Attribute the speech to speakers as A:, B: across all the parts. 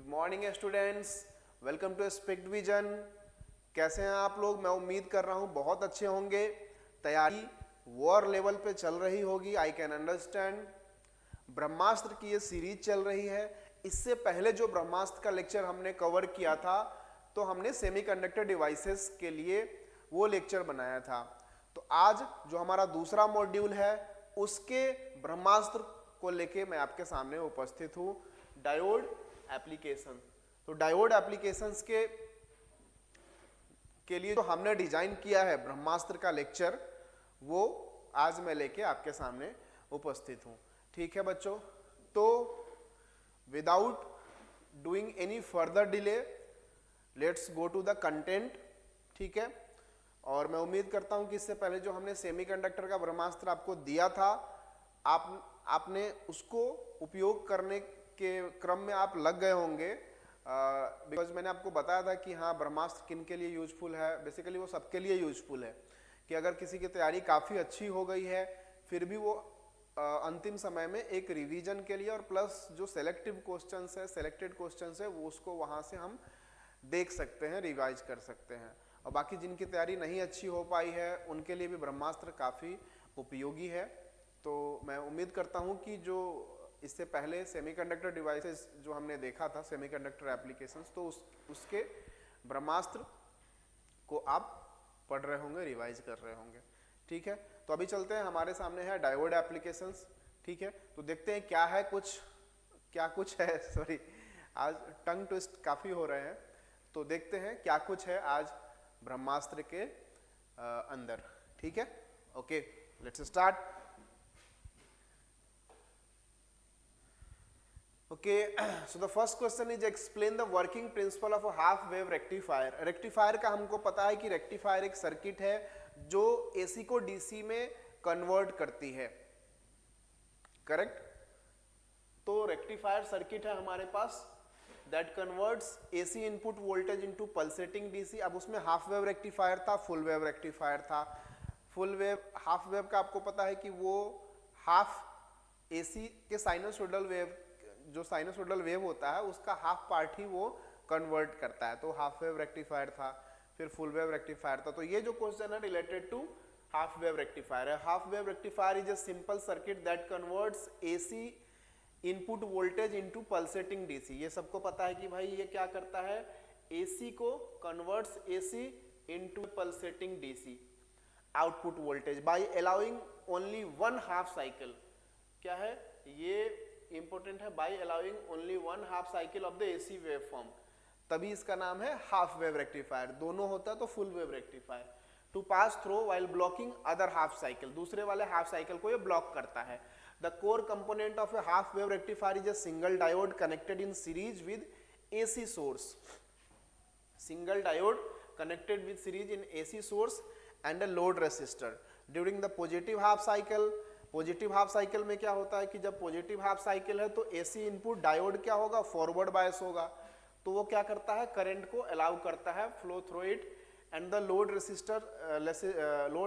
A: Good morning students, welcome to Spect Vision. कैसे हैं आप लोग? मैं उम्मीद कर रहा हूं बहुत अच्छे होंगे। तैयारी वॉर लेवल पे चल रही होगी, आई कैन अंडरस्टैंड। ब्रह्मास्त्र की ये सीरीज चल रही है। इससे पहले जो ब्रह्मास्त्र का लेक्चर हमने कवर किया था, तो हमने सेमीकंडक्टर डिवाइसेस के लिए वो लेक्चर बनाया था। तो आज जो हमारा दूसरा मॉड्यूल है, उसके ब्रह्मास्त्र को लेके मैं आपके सामने उपस्थित हूँ, डायोड एप्लीकेशन। तो डायोड एप्लीकेशंस के लिए जो हमने डिजाइन किया है ब्रह्मास्त्र का लेक्चर, वो आज मैं लेके आपके सामने उपस्थित हूँ। ठीक है बच्चों, तो without doing any further delay, let's go to the content. ठीक है, और मैं उम्मीद करता हूँ कि इससे पहले जो हमने सेमीकंडक्टर का ब्रह्मास्त्र आपको दिया था, आपने उसको उपयोग करने के क्रम में आप लग गए होंगे, बिकॉज मैंने आपको बताया था कि हाँ, ब्रह्मास्त्र किन के लिए यूजफुल है। बेसिकली वो सबके लिए यूजफुल है कि अगर किसी की तैयारी काफ़ी अच्छी हो गई है, फिर भी वो अंतिम समय में एक रिवीजन के लिए और प्लस जो सेलेक्टिव क्वेश्चंस है, सेलेक्टेड क्वेश्चंस है, वो उसको वहाँ से हम देख सकते हैं, रिवाइज कर सकते हैं। और बाकी जिनकी तैयारी नहीं अच्छी हो पाई है, उनके लिए भी ब्रह्मास्त्र काफ़ी उपयोगी है। तो मैं उम्मीद करता हूँ कि जो इससे पहले सेमीकंडक्टर डिवाइसेस जो हमने देखा था, सेमीकंडक्टर एप्लीकेशंस, तो उसके ब्रह्मास्त्र को आप पढ़ रहे होंगे, रिवाइज कर रहे होंगे। ठीक है, तो अभी चलते हैं, हमारे सामने है डायोड एप्लीकेशंस। ठीक है, तो देखते हैं क्या कुछ है सॉरी, आज टंग ट्विस्ट काफ़ी हो रहे हैं। तो देखते हैं क्या कुछ है आज ब्रह्मास्त्र के अंदर। ठीक है, okay, let's start. Okay, so the first question is explain the working principle of a half wave rectifier. Rectifier का हमको पता है कि रेक्टिफायर एक सर्किट है जो AC को DC में कन्वर्ट करती है, करेक्ट। तो रेक्टिफायर सर्किट है हमारे पास that converts AC input voltage into pulsating DC। अब उसमें हाफ वेव रेक्टिफायर था, फुल वेव रेक्टिफायर था। फुल वेव, हाफ वेव का आपको पता है कि वो हाफ AC के साइनोसॉइडल वेव, जो साइनोसॉइडल वेव होता है, उसका हाफ पार्ट ही वो कन्वर्ट करता है। तो हाफ वेव रेक्टिफायर था, फिर फुल वेव रेक्टिफायर था। तो ये जो क्वेश्चन है related to half wave rectifier है। Half wave rectifier is a simple circuit that converts AC input voltage into pulsating DC। ये सबको पता है कि भाई ये क्या करता है, AC को converts AC into pulsating DC output voltage by allowing only one half cycle. क्या है ये इंपॉर्टेंट है, by allowing only one half cycle of the AC wave form, तभी इसका नाम है हाफ वेव रेक्टिफायर। दोनों होता है तो full wave rectifier. To pass through while blocking other half cycle, दूसरे वाले हाफ साइकिल को ये ब्लॉक करता है। The core component of a half wave rectifier is a single diode connected in series with AC source. Single diode connected with series in AC source and a load resistor during the positive half cycle. Positive half cycle में क्या होता है कि जब positive half cycle है तो AC input diode क्या होगा, फॉरवर्ड बायस होगा। तो वो क्या करता है, करंट को अलाउ करता है flow through it and the load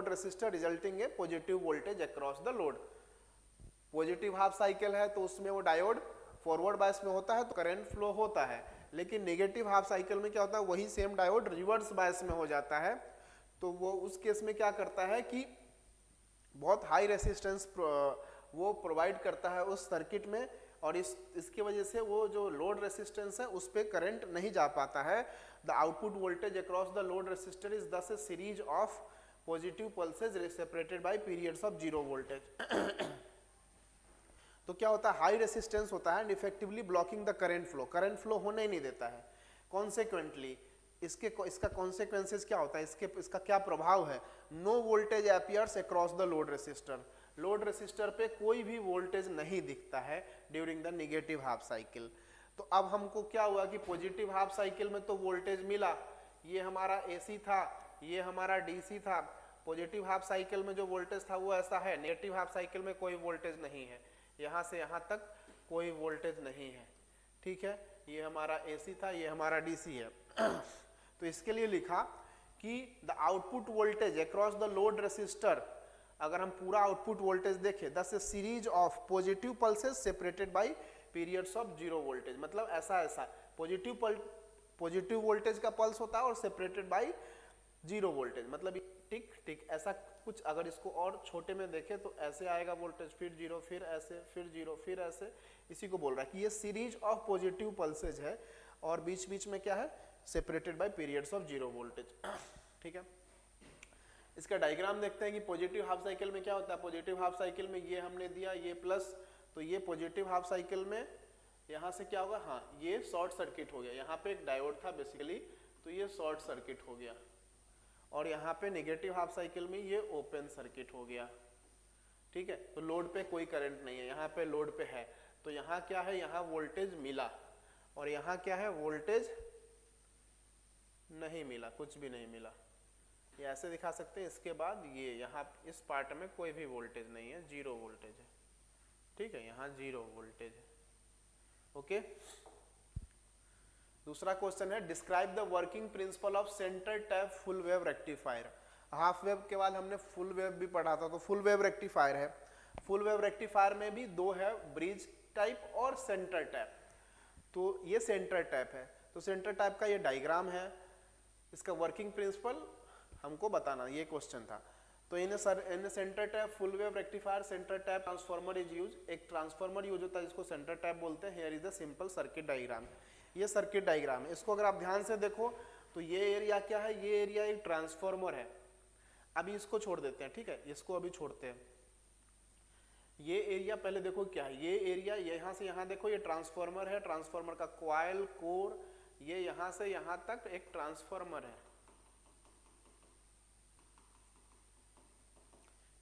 A: resistor resulting A positive voltage across the load. Positive half cycle है तो उसमें वो डायोड फॉरवर्ड बायस में होता है तो करंट फ्लो होता है। लेकिन नेगेटिव हाफ साइकिल में क्या होता है, वही सेम डायोड रिवर्स बायस में हो जाता है। तो वो उस केस में क्या करता है कि बहुत हाई रेसिस्टेंस वो प्रोवाइड करता है उस सर्किट में, और इसकी वजह से वो जो लोड रेसिस्टेंस है उस पर करंट नहीं जा पाता है। The output voltage across the load resistor is this a series of positive pulses separated by periods of zero voltage. तो क्या होता है, हाई रेसिस्टेंस होता है and effectively blocking the current flow होने ही नहीं देता है। कॉन्सिक्वेंटली इसका कॉन्सिक्वेंसेस क्या होता है, इसका क्या प्रभाव है, no voltage appears across the load resistor. Load resistor पे कोई भी वोल्टेज नहीं दिखता है during the negative half cycle. तो अब हमको क्या हुआ कि पॉजिटिव हाफ साइकिल में तो वोल्टेज मिला, ये हमारा AC था, ये हमारा DC था। पॉजिटिव हाफ साइकिल में जो वोल्टेज था वो ऐसा है, नेगेटिव हाफ साइकिल में कोई वोल्टेज नहीं है, यहाँ से यहाँ तक कोई वोल्टेज नहीं है। ठीक है, ये हमारा AC था, ये हमारा DC है। तो इसके लिए लिखा कि the output voltage across the load resistor, अगर हम पूरा आउटपुट वोल्टेज देखें, दस series of positive pulses separated by periods of zero voltage, मतलब ऐसा ऐसा पॉजिटिव वोल्टेज का पल्स होता है और सेपरेटेड बाय जीरो वोल्टेज, मतलब टिक टिक ऐसा कुछ। अगर इसको और छोटे में देखें तो ऐसे आएगा वोल्टेज, फिर जीरो, फिर ऐसे, फिर जीरो, फिर ऐसे। इसी को बोल रहा है कि ये सीरीज ऑफ पॉजिटिव पल्सेज है और बीच बीच में क्या है, separated by periods of zero voltage. ठीक है, इसका डायग्राम देखते हैं कि पॉजिटिव हाफ साइकिल में क्या होता है। पॉजिटिव हाफ साइकिल में ये हमने दिया, ये प्लस, तो ये पॉजिटिव हाफ साइकिल में यहाँ से क्या होगा, हाँ ये शॉर्ट सर्किट हो गया, यहाँ पे एक डायोड था बेसिकली, तो ये शॉर्ट सर्किट हो गया। और यहाँ पे नेगेटिव हाफ साइकिल में ये ओपन सर्किट हो गया। ठीक है, तो लोड पे कोई करंट नहीं है, यहाँ पे लोड पे है, तो यहाँ क्या है, यहाँ वोल्टेज मिला, और यहाँ क्या है, वोल्टेज नहीं मिला, कुछ भी नहीं मिला। ये ऐसे दिखा सकते हैं। इसके बाद ये यहाँ इस पार्ट में कोई भी वोल्टेज नहीं है, जीरो वोल्टेज है। ठीक है, यहाँ जीरो वोल्टेज है। ओके, दूसरा क्वेश्चन है describe the working principle of centre tap full wave rectifier. Half wave के बाद हमने फुल वेव भी पढ़ा था, तो फुल वेव रेक्टिफायर है। फुल वेव रेक्टिफायर में भी दो है, ब्रिज टाइप और सेंटर टैप। तो ये सेंटर टैप है, तो सेंटर टैप का ये डायग्राम है, इसका वर्किंग प्रिंसिपल हमको बताना, ये क्वेश्चन था। तो in centre tap full wave rectifier centre tap transformer is use, एक ट्रांसफार्मर यूज होता है जिसको सेंटर टैप बोलते हैं। Here is the simple circuit diagram, ये सर्किट डायग्राम है। इसको अगर आप ध्यान से देखो तो ये एरिया क्या है, ये एरिया एक ट्रांसफार्मर है। अभी इसको छोड़ देते हैं, ठीक है, इसको अभी छोड़ते हैं। ये एरिया पहले देखो क्या है, ये एरिया यहाँ से यहाँ देखो, ये ट्रांसफार्मर है, ट्रांसफार्मर का कॉइल कोर, ये यहाँ से यहाँ तक एक ट्रांसफार्मर है।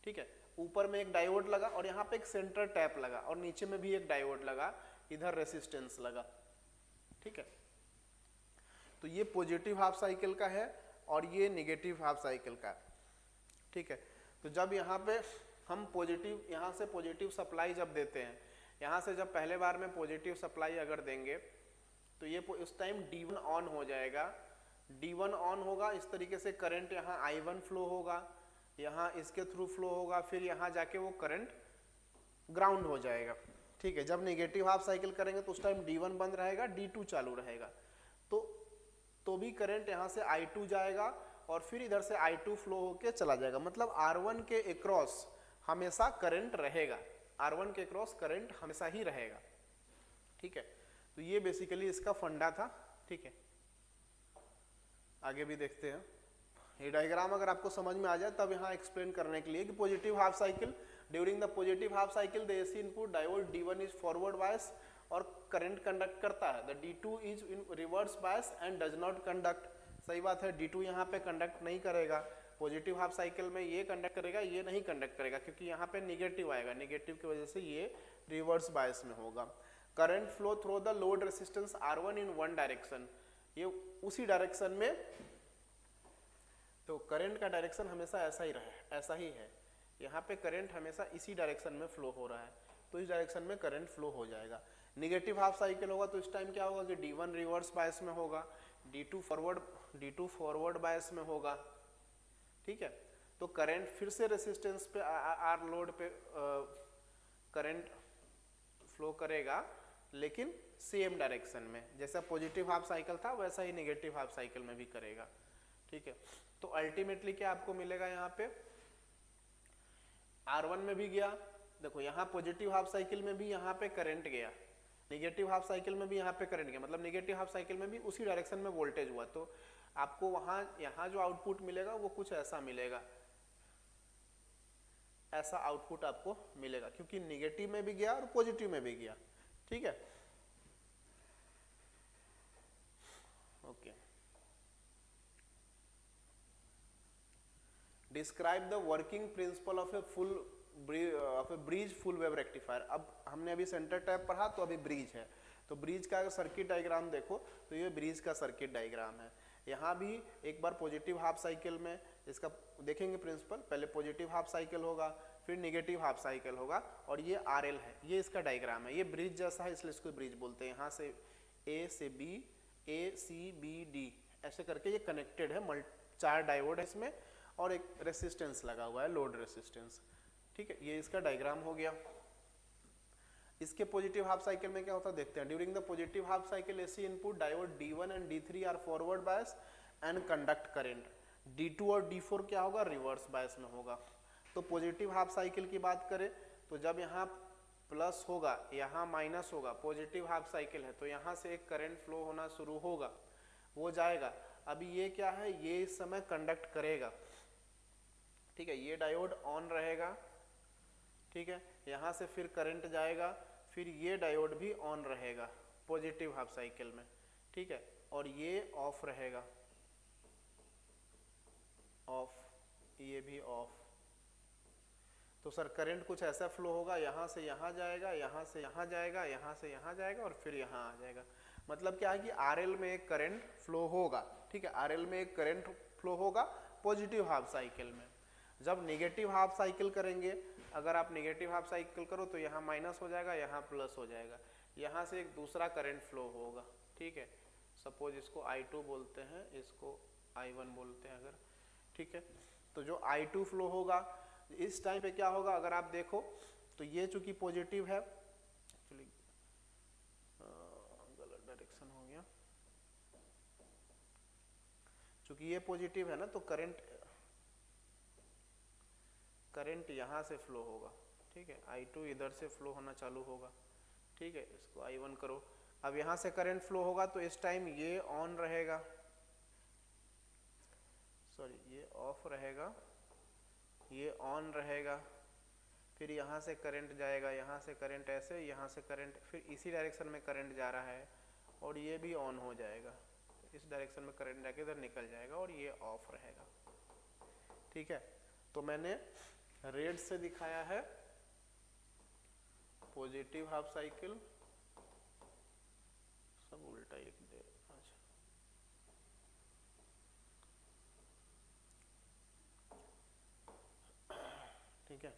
A: ठीक है, ऊपर में एक डायोड लगा और यहाँ पे एक सेंटर टैप लगा और नीचे में भी एक डायोड लगा, इधर रेसिस्टेंस लगा। ठीक है, तो ये पॉजिटिव हाफ साइकिल का है और ये नेगेटिव हाफ साइकिल का है। ठीक है, तो जब यहाँ पे हम पॉजिटिव, यहाँ से पॉजिटिव सप्लाई जब देते हैं, यहाँ से जब पहले बार में पॉजिटिव सप्लाई अगर देंगे तो ये उस टाइम D1 ऑन हो जाएगा। D1 ऑन होगा, इस तरीके से करंट यहाँ I1 फ्लो होगा, यहाँ इसके थ्रू फ्लो होगा, फिर यहाँ जाके वो करंट ग्राउंड हो जाएगा। ठीक है, जब नेगेटिव हाफ साइकिल करेंगे तो उस टाइम D1 बंद रहेगा, D2 चालू रहेगा, तो भी करंट यहाँ से I2 जाएगा और फिर इधर से I2 फ्लो होके चला जाएगा। मतलब R1 के अक्रॉस हमेशा करंट रहेगा, R1 के अक्रॉस करंट हमेशा ही रहेगा। ठीक है, तो ये बेसिकली इसका फंडा था। ठीक है, आगे भी देखते हैं। ये डायग्राम अगर आपको समझ में आ जाए तब यहाँ एक्सप्लेन करने के लिए कि positive half cycle, during the positive half cycle the AC input diode D1 is forward bias और करंट कंडक्ट करता है, the D2 is in reverse bias and does not conduct. सही बात है, D2 यहाँ पे कंडक्ट नहीं करेगा, पॉजिटिव हाफ साइकिल में ये कंडक्ट करेगा, ये नहीं कंडक्ट करेगा क्योंकि यहाँ पे निगेटिव आएगा, निगेटिव की वजह से ये रिवर्स बायस में होगा। Current flow through the load resistance R1 in one direction, ये उसी डायरेक्शन में, तो करंट का डायरेक्शन हमेशा ऐसा ही रहे, ऐसा ही है। यहाँ पे करंट हमेशा इसी डायरेक्शन में फ्लो हो रहा है, तो इस डायरेक्शन में करंट फ्लो हो जाएगा। नेगेटिव हाफ साइकिल होगा तो इस टाइम क्या होगा कि D1 रिवर्स बायस में होगा, D2 फॉरवर्ड बायस में होगा। ठीक है, तो करंट फिर से रेसिस्टेंस पे आर लोड पे करंट फ्लो करेगा, लेकिन सेम डायरेक्शन में, जैसा पॉजिटिव हाफ साइकिल था वैसा ही नेगेटिव हाफ साइकिल में भी करेगा। ठीक है, तो अल्टीमेटली क्या आपको मिलेगा, यहाँ पे R1 में भी गया, देखो यहाँ पॉजिटिव हाफ साइकिल में भी यहाँ पे करंट गया, नेगेटिव हाफ साइकिल में भी यहाँ पे करंट गया, मतलब नेगेटिव हाफ साइकिल में भी उसी डायरेक्शन में वोल्टेज हुआ, तो आपको वहां यहाँ जो आउटपुट मिलेगा वो कुछ ऐसा मिलेगा, ऐसा आउटपुट आपको मिलेगा क्योंकि नेगेटिव में भी गया और पॉजिटिव में भी गया। ठीक है, okay. Describe the working principle of A bridge full wave rectifier. अब हमने अभी सेंटर टैप पढ़ा, तो अभी ब्रिज है, तो ब्रिज का सर्किट डायग्राम देखो, तो ये ब्रिज का सर्किट डायग्राम है। यहाँ भी एक बार पॉजिटिव हाफ साइकिल में इसका देखेंगे प्रिंसिपल, पहले पॉजिटिव हाफ साइकिल होगा, फिर नेगेटिव हाफ साइकिल होगा, और ये RL है, ये इसका डायग्राम है। ये ब्रिज जैसा है इसलिए इसको ब्रिज बोलते हैं। यहाँ से A से B, A C B D ऐसे करके ये कनेक्टेड है, 4 डायोड है इसमें और एक रेसिस्टेंस लगा हुआ है, लोड रेसिस्टेंस। ठीक है, ये इसका डायग्राम हो गया। इसके पॉजिटिव हाफ साइकिल में क्या होता है देखते हैं। During the positive half cycle AC input diode D1 and D3 are forward bias and conduct current. D2 और D4 क्या होगा, रिवर्स बायस में होगा। तो पॉजिटिव हाफ साइकिल की बात करें तो जब यहाँ प्लस होगा यहाँ माइनस होगा, पॉजिटिव हाफ साइकिल है तो यहाँ से एक करंट फ्लो होना शुरू होगा, वो जाएगा। अभी ये क्या है, ये इस समय कंडक्ट करेगा, ठीक है, ये डायोड ऑन रहेगा, ठीक है, यहाँ से फिर करंट जाएगा, फिर ये डायोड भी ऑन रहेगा पॉजिटिव हाफ साइकिल में, ठीक है, और ये ऑफ रहेगा, ऑफ, ये भी ऑफ। तो सर करंट कुछ ऐसा फ्लो होगा, यहाँ से यहाँ जाएगा, यहाँ से यहाँ जाएगा, यहाँ से यहाँ जाएगा और फिर यहाँ आ जाएगा। मतलब क्या है कि आरएल में एक करंट फ्लो होगा, ठीक है, आरएल में एक करंट फ्लो होगा पॉजिटिव हाफ साइकिल में। जब नेगेटिव हाफ साइकिल करेंगे, अगर आप नेगेटिव हाफ साइकिल करो तो यहाँ माइनस हो जाएगा, यहाँ प्लस हो जाएगा, यहाँ से एक दूसरा करंट फ्लो होगा, ठीक है, सपोज इसको I2 बोलते हैं, इसको I1 बोलते हैं अगर, ठीक है। तो जो I2 फ्लो होगा इस टाइम पे क्या होगा, अगर आप देखो तो ये चूंकि पॉजिटिव है, एक्चुअली गलत डायरेक्शन हो गया, चूंकि ये पॉजिटिव है ना तो करंट यहाँ से फ्लो होगा, ठीक है, I2 इधर से फ्लो होना चालू होगा, ठीक है, इसको I1 करो। अब यहाँ से करंट फ्लो होगा तो इस टाइम ये ऑन रहेगा, सॉरी ये ऑफ रहेगा, ये ऑन रहेगा, फिर यहाँ से करंट जाएगा, यहाँ से करंट ऐसे, यहाँ से करंट फिर इसी डायरेक्शन में करंट जा रहा है और ये भी ऑन हो जाएगा, इस डायरेक्शन में करंट जाके इधर निकल जाएगा और ये ऑफ रहेगा, ठीक है। तो मैंने रेड से दिखाया है पॉजिटिव हाफ साइकिल, सब उल्टा लिख दे, अच्छा, ठीक है।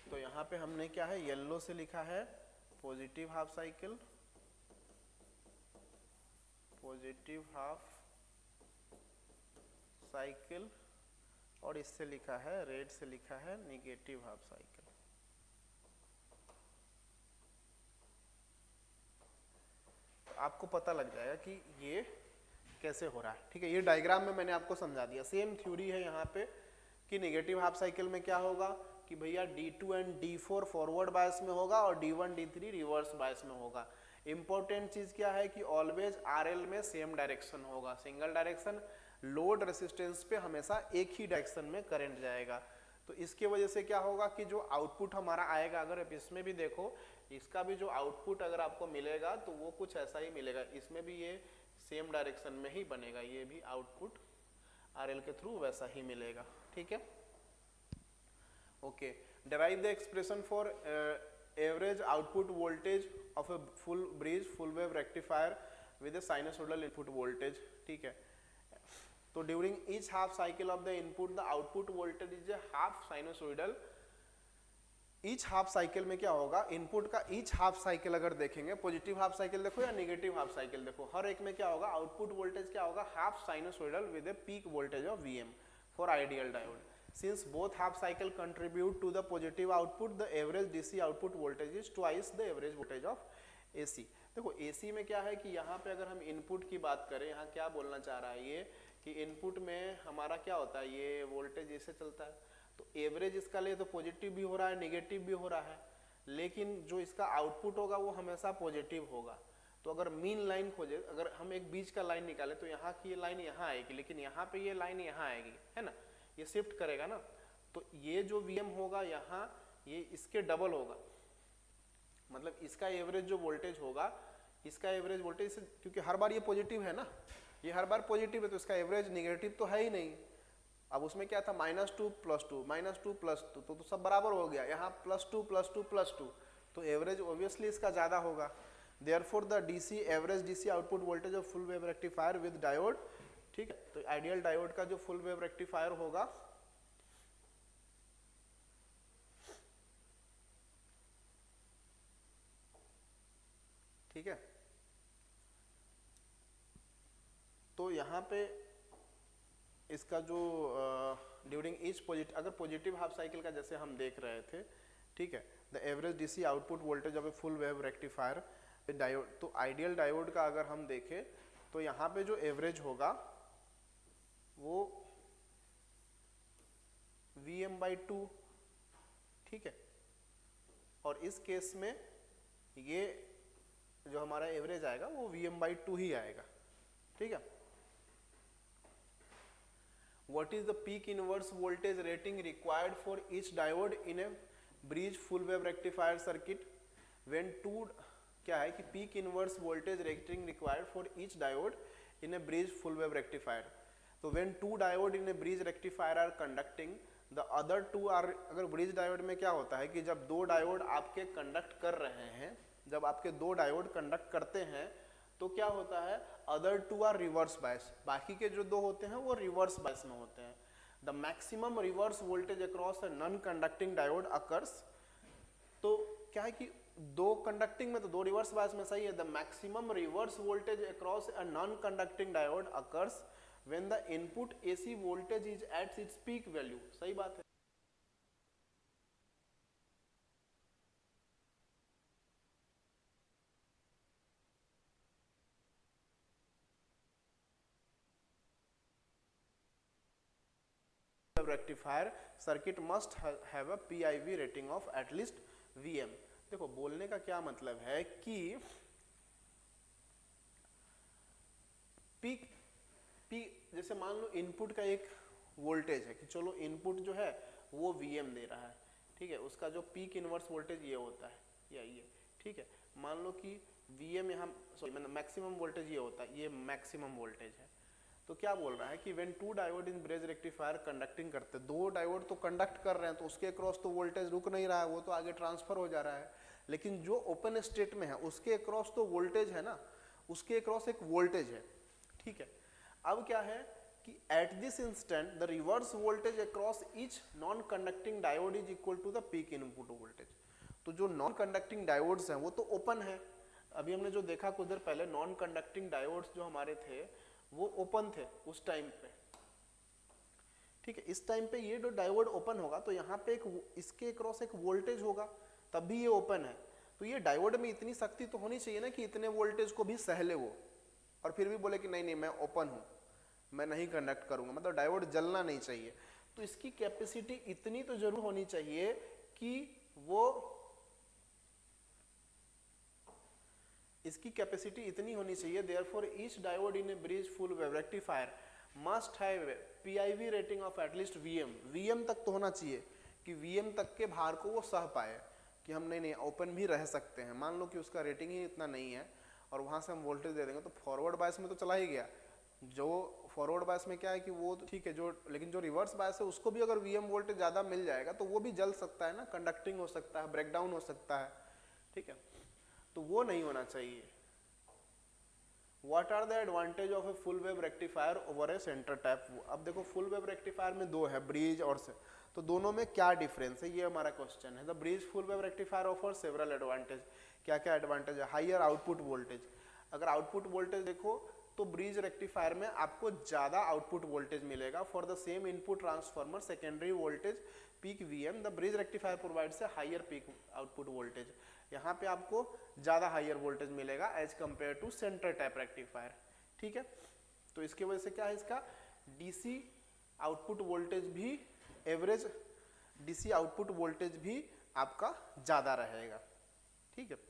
A: तो यहाँ पे हमने क्या है, येलो से लिखा है positive half cycle, positive half cycle, और इससे लिखा है, रेड से लिखा है नेगेटिव हाफ साइकिल। तो आपको पता लग जाएगा कि ये कैसे हो रहा है, ठीक है। ये डायग्राम में मैंने आपको समझा दिया, सेम थ्योरी है यहाँ पे कि नेगेटिव हाफ साइकिल में क्या होगा कि भैया D2 and D4 forward bias में होगा और D1 D3 रिवर्स बायस में होगा। इंपॉर्टेंट चीज क्या है कि ऑलवेज आरएल में सेम डायरेक्शन होगा, सिंगल डायरेक्शन, लोड रेसिस्टेंस पे हमेशा एक ही डायरेक्शन में करंट जाएगा। तो इसके वजह से क्या होगा कि जो आउटपुट हमारा आएगा, अगर आप इसमें भी देखो, इसका भी जो आउटपुट अगर आपको मिलेगा तो वो कुछ ऐसा ही मिलेगा, इसमें भी ये सेम डायरेक्शन में ही बनेगा, ये भी आउटपुट आरएल के थ्रू वैसा ही मिलेगा, ठीक है। Okay, derive the expression for average output voltage of a full bridge full wave rectifier with a sinusoidal input voltage, ठीक है। तो during each half cycle of the input the output voltage is a half sinusoidal। each half cycle में क्या होगा, input का each half cycle अगर देखेंगे, positive half cycle देखो या नेगेटिव हाफ साइकिल देखो, हर एक में क्या होगा, आउटपुट वोल्टेज क्या होगा, half sinusoidal with a peak voltage of Vm for ideal diode. Since both half cycle contribute to the positive output, the average DC output voltage is twice the average voltage of AC। देखो AC में क्या है कि यहाँ पे अगर हम input की बात करें, यहाँ क्या बोलना चाह रहा है ये कि इनपुट में हमारा क्या होता है, ये वोल्टेज ऐसे चलता है, तो एवरेज इसका लिए तो पॉजिटिव भी हो रहा है, नेगेटिव भी हो रहा है, लेकिन जो इसका आउटपुट होगा वो हमेशा पॉजिटिव होगा। तो अगर मीन लाइन खोजे, अगर हम एक बीच का लाइन निकाले तो यहाँ की ये लाइन यहाँ आएगी, लेकिन यहाँ पे ये लाइन यहाँ आएगी, है ना, ये शिफ्ट करेगा ना, तो ये जो Vm होगा यहाँ, ये इसके डबल होगा, मतलब इसका एवरेज जो वोल्टेज होगा, इसका एवरेज वोल्टेज, क्योंकि हर बार ये पॉजिटिव है ना, ये हर बार पॉजिटिव है तो इसका एवरेज नेगेटिव तो है ही नहीं। अब उसमें क्या था, -2 + 2 -2 + 2, तो सब बराबर हो गया, यहाँ +2 + 2 + 2, तो एवरेज ऑब्वियसली इसका ज्यादा होगा। Therefore the DC average DC output voltage of full wave rectifier with diode, ठीक है, तो आइडियल डायोड का जो फुल वेव रेक्टिफायर होगा, ठीक है, तो यहाँ पे इसका जो ड्यूरिंग ईच पॉजिटिव, अगर पॉजिटिव हाफ साइकिल का जैसे हम देख रहे थे, ठीक है, the average DC output voltage of a full wave rectifier diode. तो आइडियल डायोड का अगर हम देखें तो यहाँ पे जो एवरेज होगा वो Vm/2, ठीक है। और इस केस में ये जो हमारा एवरेज आएगा वो Vm/2 ही आएगा, ठीक है। What is the peak inverse voltage rating required for each diode in a bridge full wave rectifier circuit when two, क्या है कि peak inverse voltage rating required for each diode in a bridge full wave rectifier। तो when two diode in a bridge rectifier are conducting, the other two are, अगर bridge diode में क्या होता है कि जब दो डायोड आपके कंडक्ट कर रहे हैं, जब आपके दो डायोड कंडक्ट करते हैं तो क्या होता है, other two are reverse bias, बाकी के जो दो होते हैं वो रिवर्स बायस में होते हैं। The maximum reverse voltage across a non conducting diode occurs, तो क्या है कि दो कंडक्टिंग में तो दो रिवर्स बायस में सही है। The maximum reverse voltage across a non conducting diode occurs when the input AC voltage is at its peak value, सही बात है। Rectifier circuit must have a PIV rating of at least Vm। देखो बोलने का क्या मतलब है कि पीक जैसे मान लो इनपुट का एक वोल्टेज है कि चलो इनपुट जो है वो Vm दे रहा है, ठीक है। उसका जो पीक इनवर्स वोल्टेज ये होता है या ये, ठीक है। मान लो कि Vm यहाँ सॉरी मैक्सिमम वोल्टेज ये होता है, ये मैक्सिमम वोल्टेज है। तो क्या बोल रहा है कि when two diode in bridge rectifier conducting करते, दो डायोड तो कंडक्ट कर रहे हैं तो उसके अक्रॉस तो वोल्टेज रुक नहीं रहा है, वो तो आगे ट्रांसफर हो जा रहा है। लेकिन जो ओपन स्टेट में है उसके अक्रॉस तो वोल्टेज है ना, उसके अक्रॉस एक वोल्टेज है, ठीक है। अब क्या है कि at this instant the reverse voltage across each non conducting diode is equal to the peak input voltage. तो जो नॉन कंडक्टिंग डायोड्स हैं वो तो ओपन है, अभी हमने जो देखा कुछ देर पहले नॉन कंडक्टिंग डायोड्स जो हमारे थे वो ओपन थे उस टाइम पे, ठीक है। इस टाइम पे ये जो डायोड ओपन होगा तो यहाँ पे एक इसके क्रॉस एक वोल्टेज होगा, तब भी ये ओपन है। तो ये डायोड में इतनी शक्ति तो होनी चाहिए ना कि इतने वोल्टेज को भी सह ले वो, और फिर भी बोले कि नहीं नहीं मैं ओपन हूँ, मैं नहीं कंडक्ट करूँगा, मतलब डायोड जलना नहीं चाहिए। तो इसकी कैपेसिटी इतनी तो जरूर होनी चाहिए कि वो, इसकी कैपेसिटी इतनी होनी चाहिए therefore each diode in a bridge full wave rectifier must have PIV rating of at least Vm तक तो होना चाहिए कि Vm तक के भार को वो सह पाए कि हम नहीं ओपन भी रह सकते हैं। मान लो कि उसका रेटिंग ही इतना नहीं है और वहां से हम वोल्टेज दे देंगे तो फॉरवर्ड बायस में तो चला ही गया। जो फॉरवर्ड बायस में क्या है कि वो तो ठीक है, जो लेकिन जो रिवर्स बायस है उसको भी अगर Vm वोल्टेज ज्यादा मिल जाएगा तो वो भी जल सकता है ना, कंडक्टिंग हो सकता है, ब्रेकडाउन हो सकता है, ठीक है। तो वो नहीं होना चाहिए। What are the advantage of a full wave rectifier over a center tap? अब देखो फुल वेव रेक्टिफायर में दो है, ब्रिज और से, तो दोनों में क्या डिफरेंस है ये हमारा क्वेश्चन है। The bridge full wave rectifier offer several advantage. क्या क्या एडवांटेज है? हाइयर आउटपुट वोल्टेज, अगर आउटपुट वोल्टेज देखो तो ब्रिज रेक्टिफायर में आपको ज्यादा आउटपुट वोल्टेज मिलेगा for the same input transformer secondary voltage peak Vm। The bridge rectifier provides a higher peak output voltage, यहाँ पे आपको ज्यादा हाइयर वोल्टेज मिलेगा as compare to centre tap rectifier, ठीक है। तो इसके वजह से क्या है, इसका डीसी आउटपुट वोल्टेज भी, एवरेज डीसी आउटपुट वोल्टेज भी आपका ज्यादा रहेगा, ठीक है।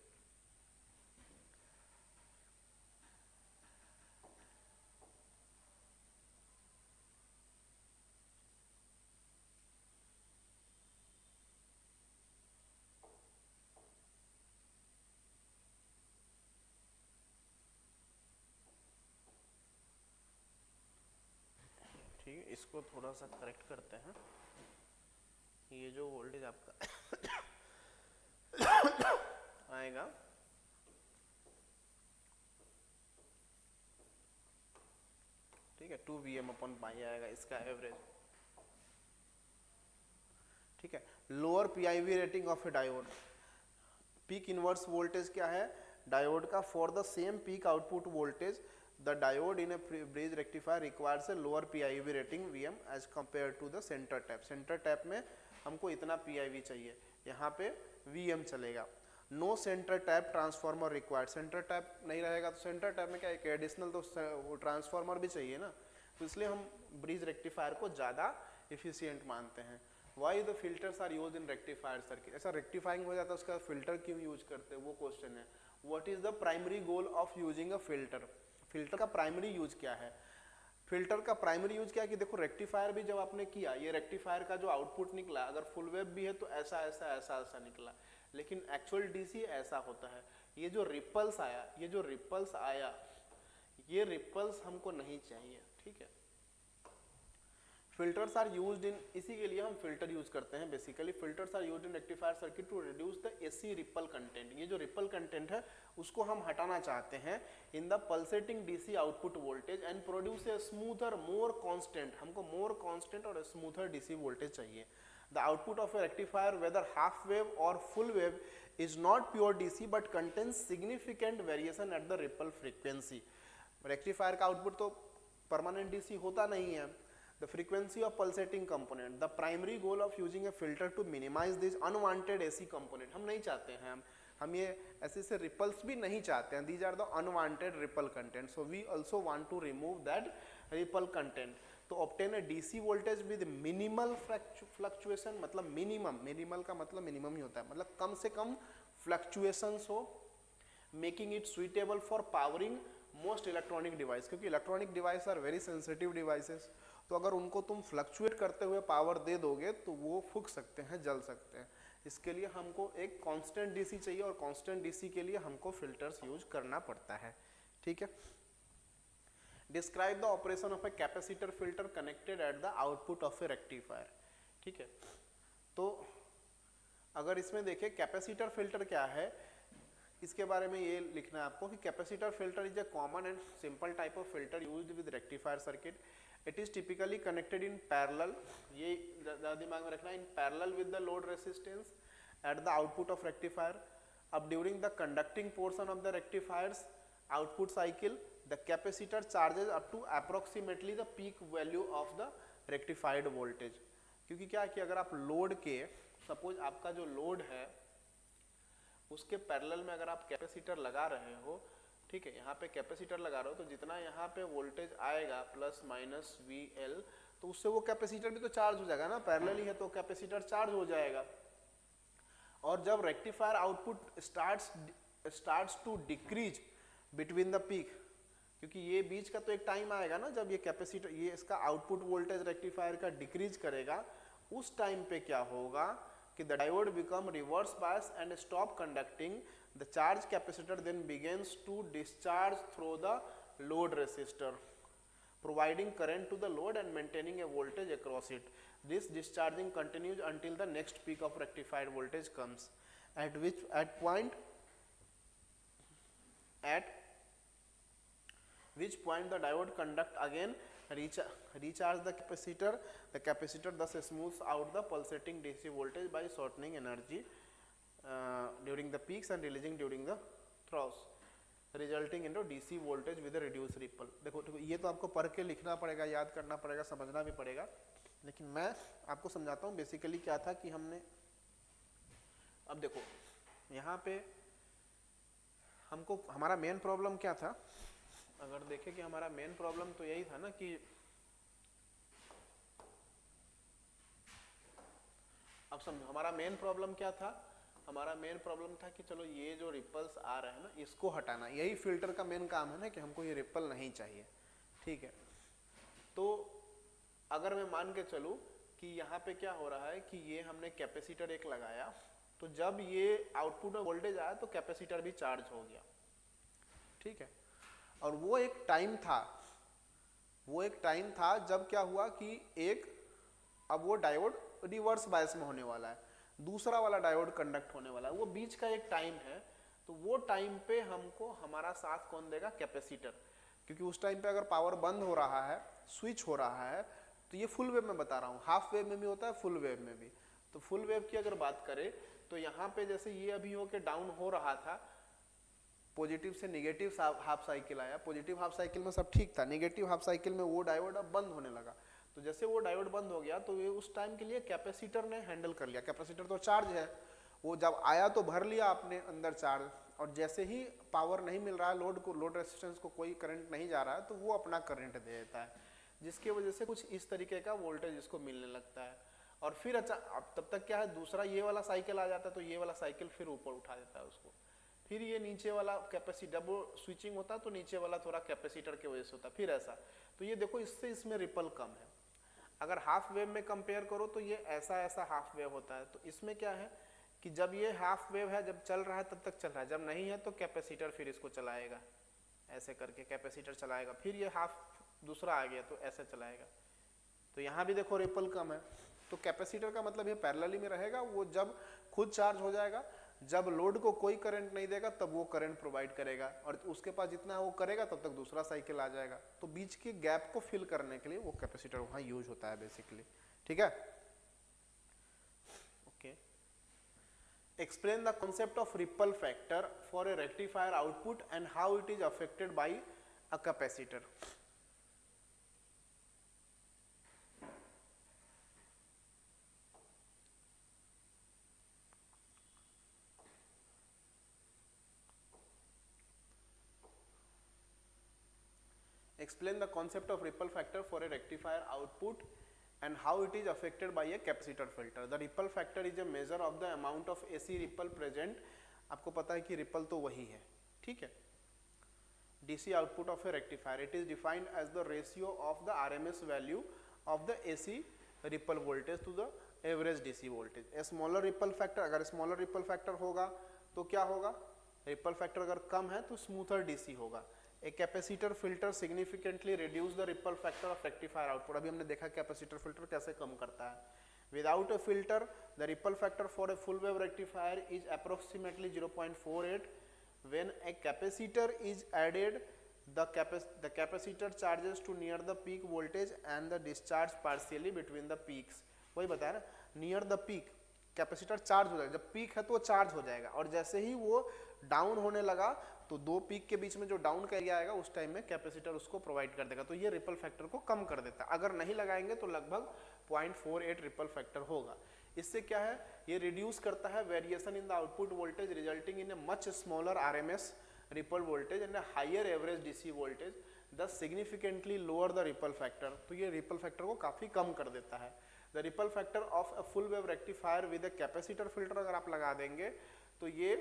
A: ठीक है, इसको थोड़ा सा करेक्ट करते हैं। ये जो वोल्टेज आपका आएगा ठीक है 2 Vm/पाई आएगा इसका एवरेज, ठीक है। Lower PIV rating of a diode, peak inverse voltage क्या है डायोड का, for the same peak output voltage the diode in a bridge rectifier requires a lower PIV rating Vm as compare to the centre tap. Centre tap में हमको इतना PIV चाहिए, यहाँ पे Vm चलेगा। No centre tap transformer required, centre tap नहीं रहेगा तो सेंटर टैप में क्या है, एडिशनल तो वो ट्रांसफॉर्मर भी चाहिए ना, तो इसलिए हम ब्रिज रेक्टिफायर को ज़्यादा इफिशियंट मानते हैं। Why the filters are use in rectifier circuit, ऐसा रेक्टिफाइंग हो जाता है उसका फिल्टर क्यों यूज करते हैं वो क्वेश्चन है। What is the primary goal of using a filter, filter का प्राइमरी यूज क्या है। फिल्टर का प्राइमरी यूज क्या है कि देखो रेक्टिफायर भी जब आपने किया, ये रेक्टिफायर का जो आउटपुट निकला अगर फुल वेव भी है तो ऐसा ऐसा ऐसा ऐसा निकला, लेकिन एक्चुअल डीसी ऐसा होता है। ये जो रिपल्स आया, ये जो रिपल्स आया, ये रिपल्स हमको नहीं चाहिए, ठीक है। फिल्टर्स आर यूज्ड इन, इसी के लिए हम फिल्टर यूज करते हैं basically. Filters are used in rectifier circuit to reduce the AC ripple content, ये जो रिपल कंटेंट है उसको हम हटाना चाहते हैं in the pulsating DC output voltage and produce a smoother more constant, हमको मोर कांस्टेंट और स्मूथर डीसी वोल्टेज चाहिए। The output of a rectifier, whether half wave or full wave, is not pure DC but contains significant variation at the ripple frequency. Rectifier का output तो permanent DC होता नहीं है। The frequency of pulsating component, the primary goal of using a filter to minimize this unwanted AC component, हम नहीं चाहते हैं, हम ये ऐसे से रिपल्स भी नहीं चाहते हैं। These are the unwanted ripple content, so we also want to remove that ripple content. तो obtain a DC voltage with minimal fluctuation, मतलब मिनिमम, मिनिमल का मतलब मिनिमम ही होता है, मतलब कम से कम फ्लक्चुएशंस हो, making it suitable for powering most electronic device, क्योंकि electronic device are very sensitive devices, तो अगर उनको तुम फ्लक्चुएट करते हुए पावर दे दोगे तो वो फूक सकते हैं, जल सकते हैं। इसके लिए हमको एक कांस्टेंट डीसी चाहिए और कांस्टेंट डीसी के लिए हमको फिल्टर्स यूज करना पड़ता है, ठीक है। Describe the operation of a capacitor filter connected at the output of a rectifier, ठीक है। तो अगर इसमें देखें कैपेसिटर फिल्टर क्या है, इसके बारे में ये लिखना है आपको कि capacitor filter is a common and simple type of filter used with rectifier circuit. It is typically connected in parallel, ये दिमाग में रखना, in parallel with the load resistance at the output of rectifier. अब during the conducting portion of the rectifier's output cycle the capacitor charges up to approximately the peak value of the rectified voltage, क्योंकि क्या है कि अगर आप load के, suppose आपका जो लोड है उसके पैरेलल में अगर आप कैपेसिटर लगा रहे हो, ठीक है, यहाँ पे कैपेसिटर लगा रहे हो तो जितना यहाँ पे वोल्टेज आएगा प्लस माइनस VL, तो उससे वो कैपेसिटर भी तो चार्ज हो जाएगा ना, पैरेलल ही है तो कैपेसिटर चार्ज हो जाएगा। और जब rectifier output starts to decrease between the peak, क्योंकि ये बीच का तो एक टाइम आएगा ना जब ये कैपेसिटर, ये इसका आउटपुट वोल्टेज रेक्टिफायर का डिक्रीज करेगा, उस टाइम पे क्या होगा कि the diode become reverse bias and stop conducting, the charge capacitor then begins to discharge through the load resistor, providing current to the load and maintaining a voltage across it. This discharging continues until the next peak of rectified voltage comes, at which point the diode conduct again, recharge the capacitor thus smooths out the pulsating DC voltage by shortening energy during the peaks and releasing during the troughs, resulting into DC voltage with a reduced ripple। देखो ये तो आपको पढ़ के लिखना पड़ेगा, याद करना पड़ेगा, समझना भी पड़ेगा, लेकिन मैं आपको समझाता हूँ बेसिकली क्या था कि हमने, अब देखो यहाँ पे हमको हमारा मेन प्रॉब्लम क्या था, अगर देखें कि हमारा मेन प्रॉब्लम तो यही था ना कि अब समझो हमारा मेन प्रॉब्लम क्या था, हमारा मेन प्रॉब्लम था कि चलो ये जो रिपल्स आ रहे हैं ना इसको हटाना, यही फिल्टर का मेन काम है ना कि हमको ये रिपल नहीं चाहिए, ठीक है। तो अगर मैं मान के चलूं कि यहाँ पे क्या हो रहा है कि ये हमने कैपेसिटर एक लगाया, तो जब ये आउटपुट में वोल्टेज आया तो कैपेसिटर भी चार्ज हो गया, ठीक है। और वो एक टाइम था जब क्या हुआ कि एक, अब वो डायोड रिवर्स बायस में होने वाला है, दूसरा वाला डायोड कंडक्ट होने वाला है, वो बीच का एक टाइम है, तो वो टाइम पे हमको हमारा साथ कौन देगा, कैपेसिटर, क्योंकि उस टाइम पे अगर पावर बंद हो रहा है, स्विच हो रहा है, तो ये फुल वेव में बता रहा हूँ, हाफ वेव में भी होता है, फुल वेव में भी। तो फुल वेव की अगर बात करें तो यहाँ पे जैसे ये अभी हो के डाउन हो रहा था, पॉजिटिव से नेगेटिव हाफ साइकिल आया, पॉजिटिव हाफ साइकिल में सब ठीक था, नेगेटिव हाफ साइकिल में वो डायोड अब बंद होने लगा, तो जैसे वो डायोड बंद हो गया तो ये उस टाइम के लिए कैपेसिटर ने हैंडल कर लिया, कैपेसिटर तो चार्ज है, वो जब आया तो भर लिया आपने अंदर चार्ज, और जैसे ही पावर नहीं मिल रहा है लोड को, लोड रेजिस्टेंस को कोई करंट नहीं जा रहा है, तो वो अपना करंट दे देता है, जिसकी वजह से कुछ इस तरीके का वोल्टेज इसको मिलने लगता है। और फिर अच्छा, अब तब तक क्या है, दूसरा ये वाला साइकिल आ जाता है, तो ये वाला साइकिल फिर ऊपर उठा देता है उसको, फिर ये नीचे वाला कैपेसिटर, जब वो स्विचिंग होता है तो नीचे वाला थोड़ा कैपेसिटर की वजह से होता है, फिर ऐसा। तो ये देखो, इससे इसमें रिपल कम है। अगर हाफ वेव में कंपेयर करो तो ये ऐसा ऐसा हाफ वेव होता है। तो इसमें क्या है कि जब ये हाफ वेव है, जब चल रहा है तब तक चल रहा है, जब नहीं है तो कैपेसिटर फिर इसको चलाएगा, ऐसे करके कैपेसिटर चलाएगा, फिर ये हाफ दूसरा आ गया तो ऐसे चलाएगा। तो यहाँ भी देखो रिपल कम है। तो कैपेसिटर का मतलब ये पैरेलली में रहेगा, वो जब खुद चार्ज हो जाएगा, जब लोड को कोई करंट नहीं देगा तब वो करंट प्रोवाइड करेगा, और उसके पास जितना वो करेगा तब तक दूसरा साइकिल आ जाएगा। तो बीच के गैप को फिल करने के लिए वो कैपेसिटर वहाँ यूज होता है बेसिकली, ठीक है। Okay, explain the concept of ripple factor for a rectifier output and how it is affected by a capacitor. Explain the concept of ripple factor for a rectifier output and how it is affected by a capacitor filter. The ripple factor is a measure of the amount of AC ripple present. आपको पता है कि ripple तो वही है, ठीक है। DC output of a rectifier. It is defined as the ratio of the RMS value of the AC ripple voltage to the average DC voltage. A smaller ripple factor, अगर smaller ripple factor होगा तो क्या होगा, ripple factor अगर कम है तो smoother DC होगा। A capacitor filter significantly reduce the ripple factor of rectifier output. अभी हमने देखा कैपेसिटर फिल्टर कैसे कम करता है। Without a filter, the ripple factor for a full wave rectifier is approximately 0.48. When a capacitor is added, the capacitor charges to near the peak voltage and the discharge partially between the peaks. वही बताया ना, near the peak capacitor charge हो जाएगा, जब peak है तो वो charge हो जाएगा, और जैसे ही वो डाउन होने लगा तो दो पीक के बीच में जो डाउन का एरिया आएगा उस टाइम में कैपेसिटर उसको प्रोवाइड कर देगा। तो ये रिपल फैक्टर को कम कर देता है। अगर नहीं लगाएंगे तो लगभग 0.48 रिपल फैक्टर होगा। इससे क्या है, ये रिड्यूस करता है variation in the output voltage resulting in a much smaller RMS ripple voltage and a higher average DC voltage, this significantly lower the ripple factor. तो ये रिपल फैक्टर को काफी कम कर देता है। The ripple factor of a full wave rectifier with a capacitor filter अगर आप लगा देंगे तो ये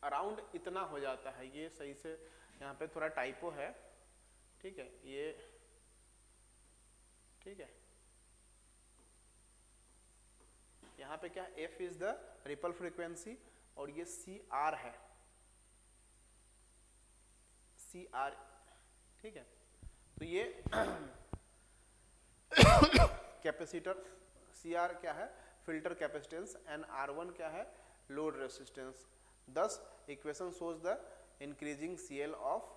A: अराउंड इतना हो जाता है। ये सही से यहाँ पे थोड़ा टाइपो है, ठीक है, ये ठीक है। यहाँ पे क्या, F is the ripple frequency और ये CR है, CR, ठीक है। तो ये कैपेसिटर CR क्या है, फिल्टर कैपेसिटेंस, एंड R1 क्या है, लोड रेसिस्टेंस। दस equation shows the increasing CL of,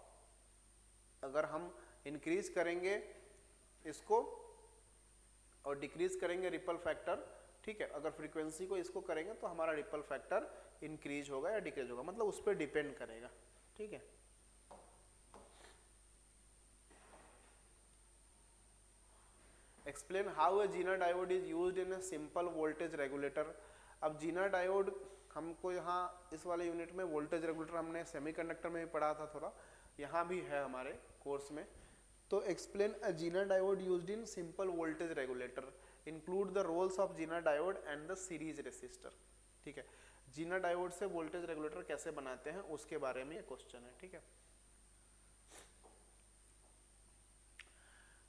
A: अगर हम इंक्रीज करेंगे इसको और डिक्रीज करेंगे रिपल फैक्टर, ठीक है, अगर फ्रीक्वेंसी को इसको करेंगे तो हमारा रिपल फैक्टर इंक्रीज होगा या डिक्रीज होगा, मतलब उस पर डिपेंड करेगा, ठीक है। Explain how a Zener diode is used in a simple voltage regulator. अब जीना डायोड हमको यहाँ इस वाले यूनिट में वोल्टेज रेगुलेटर हमने सेमीकंडक्टर में भी पढ़ा था थोड़ा, यहाँ भी है हमारे कोर्स में। तो explain a Zener diode used in simple voltage regulator, include the roles of Zener diode and the series resistor, ठीक है। जीना डायोड से वोल्टेज रेगुलेटर कैसे बनाते हैं उसके बारे में ये क्वेश्चन है, ठीक है।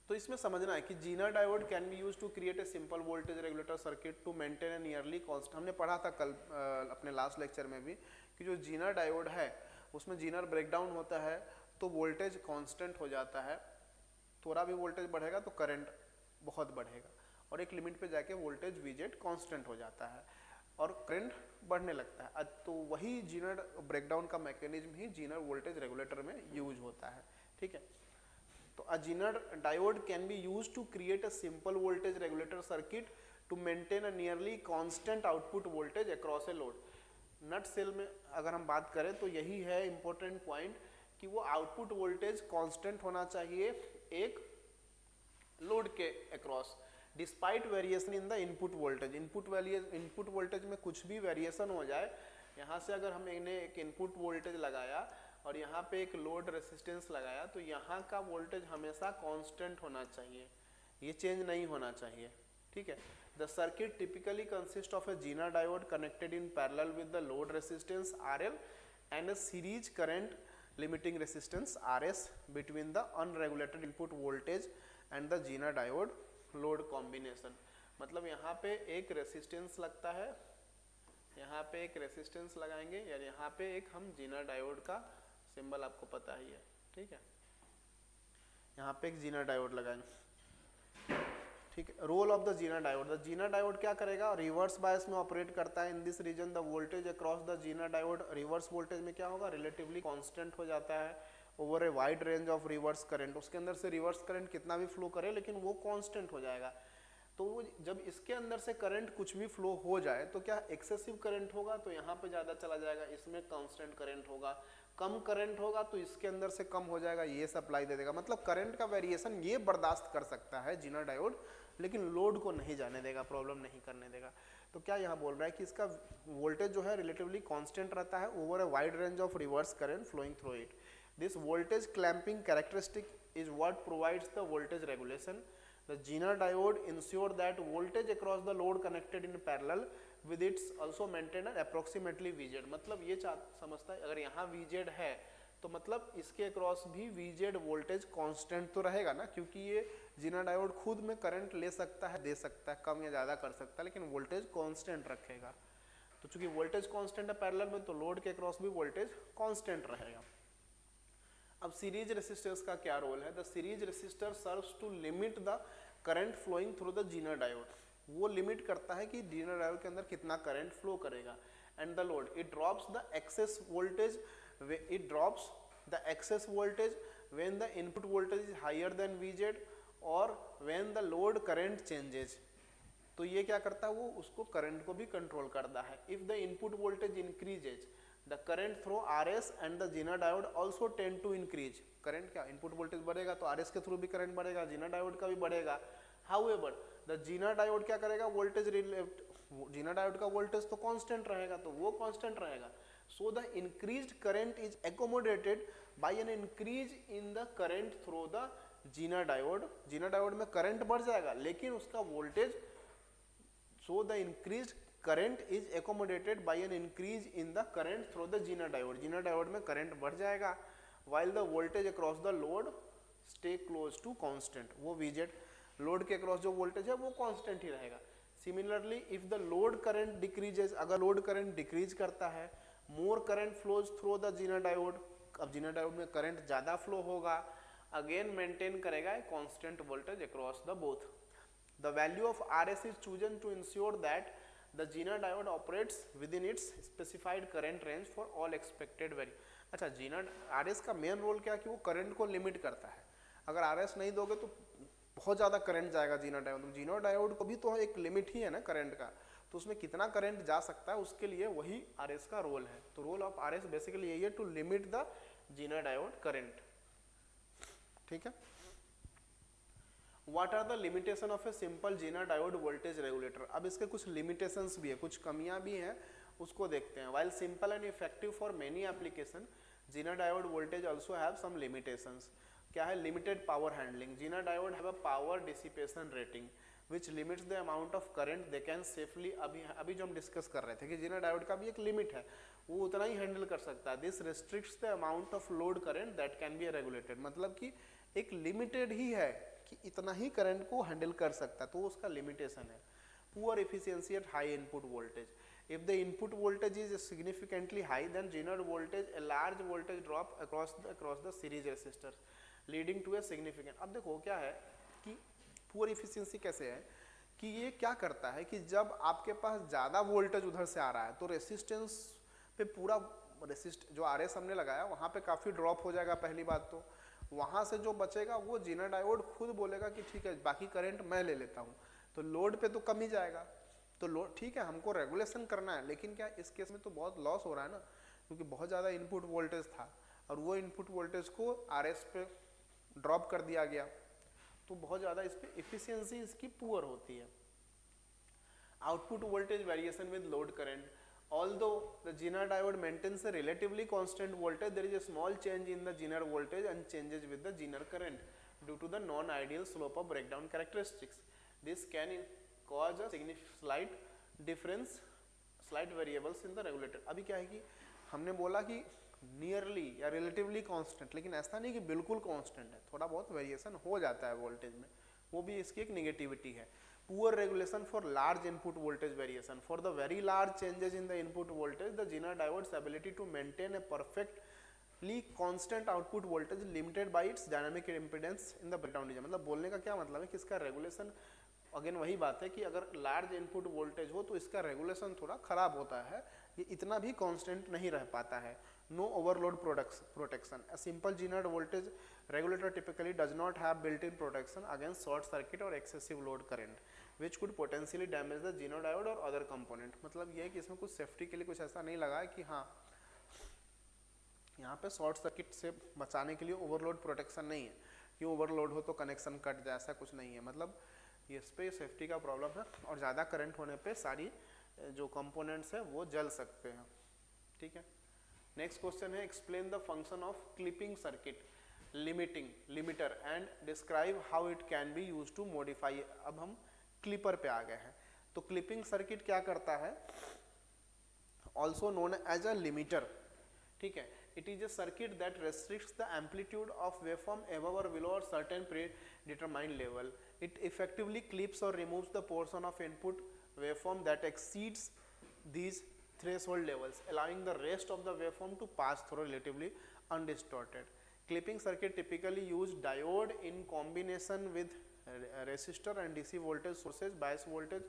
A: तो इसमें समझना है कि Zener diode can be used to create a simple voltage regulator circuit to maintain a nearly constant. हमने पढ़ा था कल अपने लास्ट लेक्चर में भी कि जो जीना डायोड है उसमें जीनर ब्रेकडाउन होता है तो वोल्टेज कांस्टेंट हो जाता है, थोड़ा भी वोल्टेज बढ़ेगा तो करंट बहुत बढ़ेगा, और एक लिमिट पे जाके वोल्टेज वीजेड कांस्टेंट हो जाता है और करंट बढ़ने लगता है। तो वही जीनर ब्रेकडाउन का मैकेनिज्म ही जीनर वोल्टेज रेगुलेटर में यूज होता है, ठीक है। तो a Zener diode can be used to create a simple voltage regulator circuit to maintain a nearly constant output voltage across a load. Nutshell में अगर हम बात करें तो यही है इंपॉर्टेंट पॉइंट कि वो आउटपुट वोल्टेज कांस्टेंट होना चाहिए एक लोड के across, despite variation in the input voltage, input voltage में कुछ भी वेरिएशन हो जाए, यहाँ से अगर हमने एक इनपुट वोल्टेज लगाया और यहाँ पे एक लोड रेसिस्टेंस लगाया, तो यहाँ का वोल्टेज हमेशा कांस्टेंट होना चाहिए, ये चेंज नहीं होना चाहिए, ठीक है। The circuit typically consist of a Zener diode connected in parallel with the load resistance RL and a series current limiting resistance RS between the unregulated input voltage and the Zener diode load combination। मतलब यहाँ पे एक resistance लगता है, यहाँ पे एक resistance लगाएंगे, या यहाँ पे एक हम Zener डायोड का सिंबल आपको पता ही है, ठीक है, यहाँ पे एक Zener डायोड लगाएंगे, ठीक है। Role of the Zener diode, the Zener diode क्या करेगा, रिवर्स बायस में ऑपरेट करता है। In this region the voltage across the Zener diode, reverse voltage में क्या होगा, रिलेटिवली कांस्टेंट हो जाता है over a wide range of reverse current. उसके अंदर से रिवर्स करंट कितना भी फ्लो करे लेकिन वो कांस्टेंट हो जाएगा। तो जब इसके अंदर से करंट कुछ भी फ्लो हो जाए तो क्या एक्सेसिव करंट होगा, तो यहाँ पे ज़्यादा चला जाएगा, इसमें कांस्टेंट करंट होगा। कम करंट होगा तो इसके अंदर से कम हो जाएगा, ये सप्लाई दे देगा। मतलब करंट का वेरिएशन ये बर्दाश्त कर सकता है जीना डायोड, लेकिन लोड को नहीं जाने देगा, प्रॉब्लम नहीं करने देगा। तो क्या यहाँ बोल रहा है कि इसका वोल्टेज जो है रिलेटिवली कांस्टेंट रहता है over a wide range of reverse current flowing through it. This voltage clamping characteristic is what provides the voltage regulation. The Zener diode ensure that voltage across the load connected in parallel with its also maintain approximately VZ। मतलब ये समझता है अगर यहाँ VZ है तो मतलब इसके अक्रॉस भी VZ वोल्टेज कांस्टेंट तो रहेगा ना, क्योंकि ये Zener डायोड खुद में करंट ले सकता है, दे सकता है, कम या ज़्यादा कर सकता है, लेकिन वोल्टेज कांस्टेंट रखेगा। तो चूंकि वोल्टेज कांस्टेंट है पैरेलल में, तो लोड के अक्रॉस भी वोल्टेज कांस्टेंट रहेगा। अब सीरीज रेसिस्टर्स का क्या रोल है, the series resistor serves to limit the current flowing through the Zener diode. वो लिमिट करता है कि जीनर डायोड के अंदर कितना करंट फ्लो करेगा। And the load, it drops the excess voltage, it drops the excess voltage when the input voltage is higher than VZ और when the load current changes. तो ये क्या करता है, वो उसको करंट को भी कंट्रोल करता है। If the input voltage increases the current through RS and the Zener diode also tend to increase. Current क्या, इनपुट वोल्टेज बढ़ेगा तो RS के थ्रू भी करंट बढ़ेगा, जीनर डायोड का भी बढ़ेगा। हाउएवर द जीनर डायोड क्या करेगा, वोल्टेज जीनर डायोड का वोल्टेज तो कांस्टेंट रहेगा, तो वो कांस्टेंट रहेगा। So the increased current is accommodated by an increase in the current through the Zener diode. Zener diode में करंट बढ़ जाएगा लेकिन उसका voltage, so the increased current is accommodated by an increase in the current through the Zener diode। Zener diode में current बढ़ जाएगा while the voltage across the load stay close to constant। वो VZ load के across जो voltage है वो constant ही रहेगा। Similarly if the load current decreases, अगर लोड करंट डिक्रीज करता है, मोर current flows through the Zener diode. अब जीनर डायोड में करंट ज्यादा फ्लो होगा, अगेन मेंटेन करेगा constant voltage across the both. The value of RS is chosen to ensure that the Zener diode operates within its specified current range for all expected value। अच्छा, Zener RS का main role क्या है कि वो current को limit करता है। अगर RS नहीं दोगे तो बहुत ज़्यादा करंट जाएगा जीनर डायोड। जीनर डायोड को भी तो एक लिमिट ही है ना करंट का, तो उसमें कितना करंट जा सकता है उसके लिए वही RS का रोल है। तो रोल ऑफ RS बेसिकली यही है, to limit the Zener diode current, ठीक है। What are the limitation of a simple Zener diode voltage regulator? अब इसके कुछ limitations भी है, कुछ कमियां भी हैं, उसको देखते हैं। While simple and effective for many application, Zener diode voltage also have some limitations। क्या है, limited power handling। Zener diode have a power dissipation rating which limits the amount of current they can safely। अभी जो हम discuss कर रहे थे कि Zener diode का भी एक लिमिट है, वो उतना ही हैंडल कर सकता है। This restricts the amount of load current that can be regulated। मतलब कि एक लिमिटेड ही है कि इतना ही करंट को हैंडल कर सकता है, तो उसका लिमिटेशन है। Poor efficiency at high input voltage, if the input voltage is significantly high than Zener voltage a large voltage drop across the series resistors leading to a significant. अब देखो क्या है कि पुअर एफिशिएंसी कैसे है कि ये क्या करता है कि जब आपके पास ज़्यादा वोल्टेज उधर से आ रहा है तो रेसिस्टेंस पे पूरा जो RS हमने लगाया वहाँ पे काफ़ी ड्रॉप हो जाएगा। पहली बात तो वहाँ से जो बचेगा वो जीनर डायोड खुद बोलेगा कि ठीक है बाकी करंट मैं ले लेता हूँ, तो लोड पे तो कम ही जाएगा। तो लोड ठीक है, हमको रेगुलेशन करना है, लेकिन क्या इस केस में तो बहुत लॉस हो रहा है ना, क्योंकि बहुत ज़्यादा इनपुट वोल्टेज था और वो इनपुट वोल्टेज को RS पे ड्रॉप कर दिया गया। तो बहुत ज़्यादा इस पर इफिशियंसी इसकी पुअर होती है। Output voltage variation with load current, although the Zener diode maintains a relatively constant voltage, there is a small change in the Zener voltage and changes with the Zener current due to the non-ideal slope of breakdown characteristics. This can cause a slight difference, slight variables in the regulator. अभी क्या है कि हमने बोला कि nearly या relatively constant, लेकिन ऐसा नहीं कि बिल्कुल कांस्टेंट है, थोड़ा बहुत वेरिएशन हो जाता है वोल्टेज में, वो भी इसकी एक नेगेटिविटी है। Poor regulation for large input voltage variation. For the very large changes in the input voltage, the Zener diode's ability to maintain a perfectly constant output voltage limited by its dynamic impedance in the breakdown region. मतलब बोलने का क्या मतलब है कि इसका regulation, again वही बात है कि अगर लार्ज इनपुट वोल्टेज हो तो इसका रेगुलेशन थोड़ा खराब होता है, ये इतना भी कांस्टेंट नहीं रह पाता है। No overload protection. A simple Zener voltage regulator typically does not have built-in protection against short circuit or excessive load current, which could potentially damage the Zener diode or other component. मतलब ये है कि इसमें कुछ safety के लिए कुछ ऐसा नहीं लगा है कि हाँ यहाँ पे शॉर्ट सर्किट से बचाने के लिए ओवरलोड प्रोटेक्शन नहीं है कि ओवरलोड हो तो कनेक्शन कट जाए, ऐसा कुछ नहीं है। मतलब ये इस पे सेफ्टी का प्रॉब्लम है और ज़्यादा करंट होने पे सारी जो कंपोनेंट्स है वो जल सकते हैं। ठीक है, नेक्स्ट क्वेश्चन है explain the function of clipping circuit limiter and describe how it can be use to modify. अब हम क्लिपर पे आ गए हैं। तो क्लिपिंग सर्किट क्या करता है, also known as a limiter. ठीक है, it is a circuit that restricts the amplitude of waveform above or below a certain predetermined level. It effectively clips or removes the portion of input waveform that exceeds these threshold levels, allowing the rest of the waveform to pass through relatively undistorted. Clipping circuit typically use diode in combination with resistor and DC voltage sources bias voltage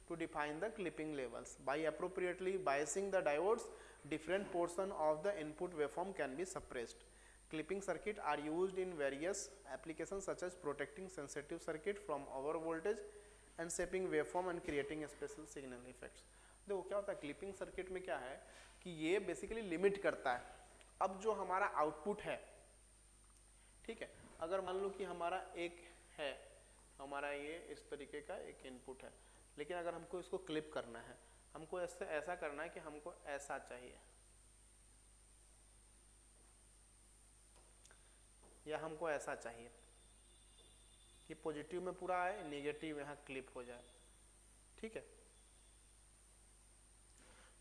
A: to define the clipping levels. By appropriately biasing the diodes, different portion of the input waveform can be suppressed. Clipping circuit are used in various applications such as protecting sensitive circuit from over voltage and shaping waveform and creating special signal effects. देखो क्या होता है clipping circuit में, क्या है कि ये basically limit करता है। अब जो हमारा आउटपुट है, ठीक है, अगर मान लो कि हमारा एक है, हमारा ये इस तरीके का एक इनपुट है, लेकिन अगर हमको इसको क्लिप करना है, हमको ऐसा करना है कि हमको ऐसा चाहिए या हमको ऐसा चाहिए कि पॉजिटिव में पूरा आए, नेगेटिव यहाँ क्लिप हो जाए। ठीक है,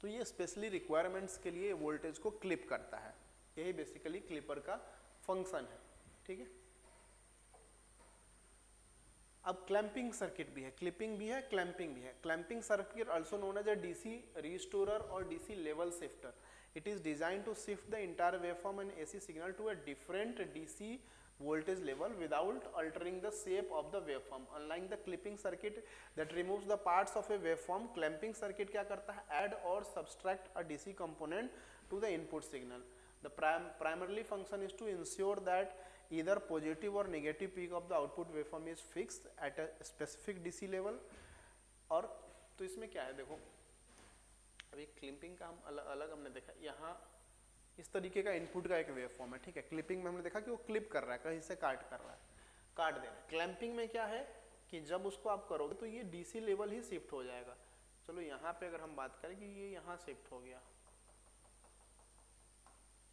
A: तो ये स्पेशली रिक्वायरमेंट्स के लिए वोल्टेज को क्लिप करता है, यही बेसिकली क्लिपर का फंक्शन है। ठीक है, अब क्लैंपिंग सर्किट भी है, क्लिपिंग भी है, क्लैंपिंग भी है। Clamping circuit also known as a DC restorer और DC level shifter. It is designed to shift the entire waveform and AC signal to a different DC voltage level without altering the shape of the waveform. Unlike the clipping circuit that removes the parts of a waveform, clamping circuit क्या करता है, add or subtract a DC component to the input signal. The primarily function is to ensure that either positive or negative peak of the output waveform is fixed at a specific DC level. और तो इसमें क्या है, देखो अभी clipping का हम अलग हमने देखा, यहाँ इस तरीके का इनपुट का एक वेवफॉर्म है। ठीक है, क्लिपिंग में हमने देखा कि वो क्लिप कर रहा है, कहीं से काट कर रहा है, काट दे रहा है। क्लैंपिंग में क्या है कि जब उसको आप करोगे तो ये डीसी लेवल ही शिफ्ट हो जाएगा। चलो यहाँ पे अगर हम बात करें कि ये यहाँ शिफ्ट हो गया,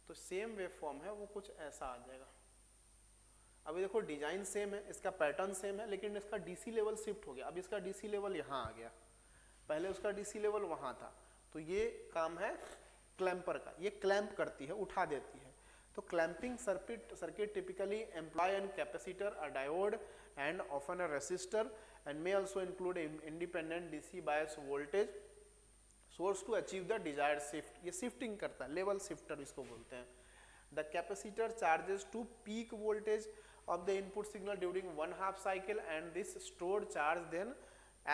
A: तो सेम वेवफॉर्म है वो कुछ ऐसा आ जाएगा। अभी देखो डिजाइन सेम है, इसका पैटर्न सेम है, लेकिन इसका डीसी लेवल शिफ्ट हो गया। अब इसका डीसी लेवल यहाँ आ गया, पहले उसका डीसी लेवल वहाँ था। तो ये काम है क्लैंपर का, ये क्लैंप करती है, उठा देती है। तो clamping circuit typically employ an capacitor, a diode and often a resistor and may also include independent DC bias voltage source to achieve the desired shift. ये शिफ्टिंग करता है, लेवल शिफ्टर इसको बोलते हैं। The capacitor charges to peak voltage of the input signal during 1/2 cycle and this stored charge then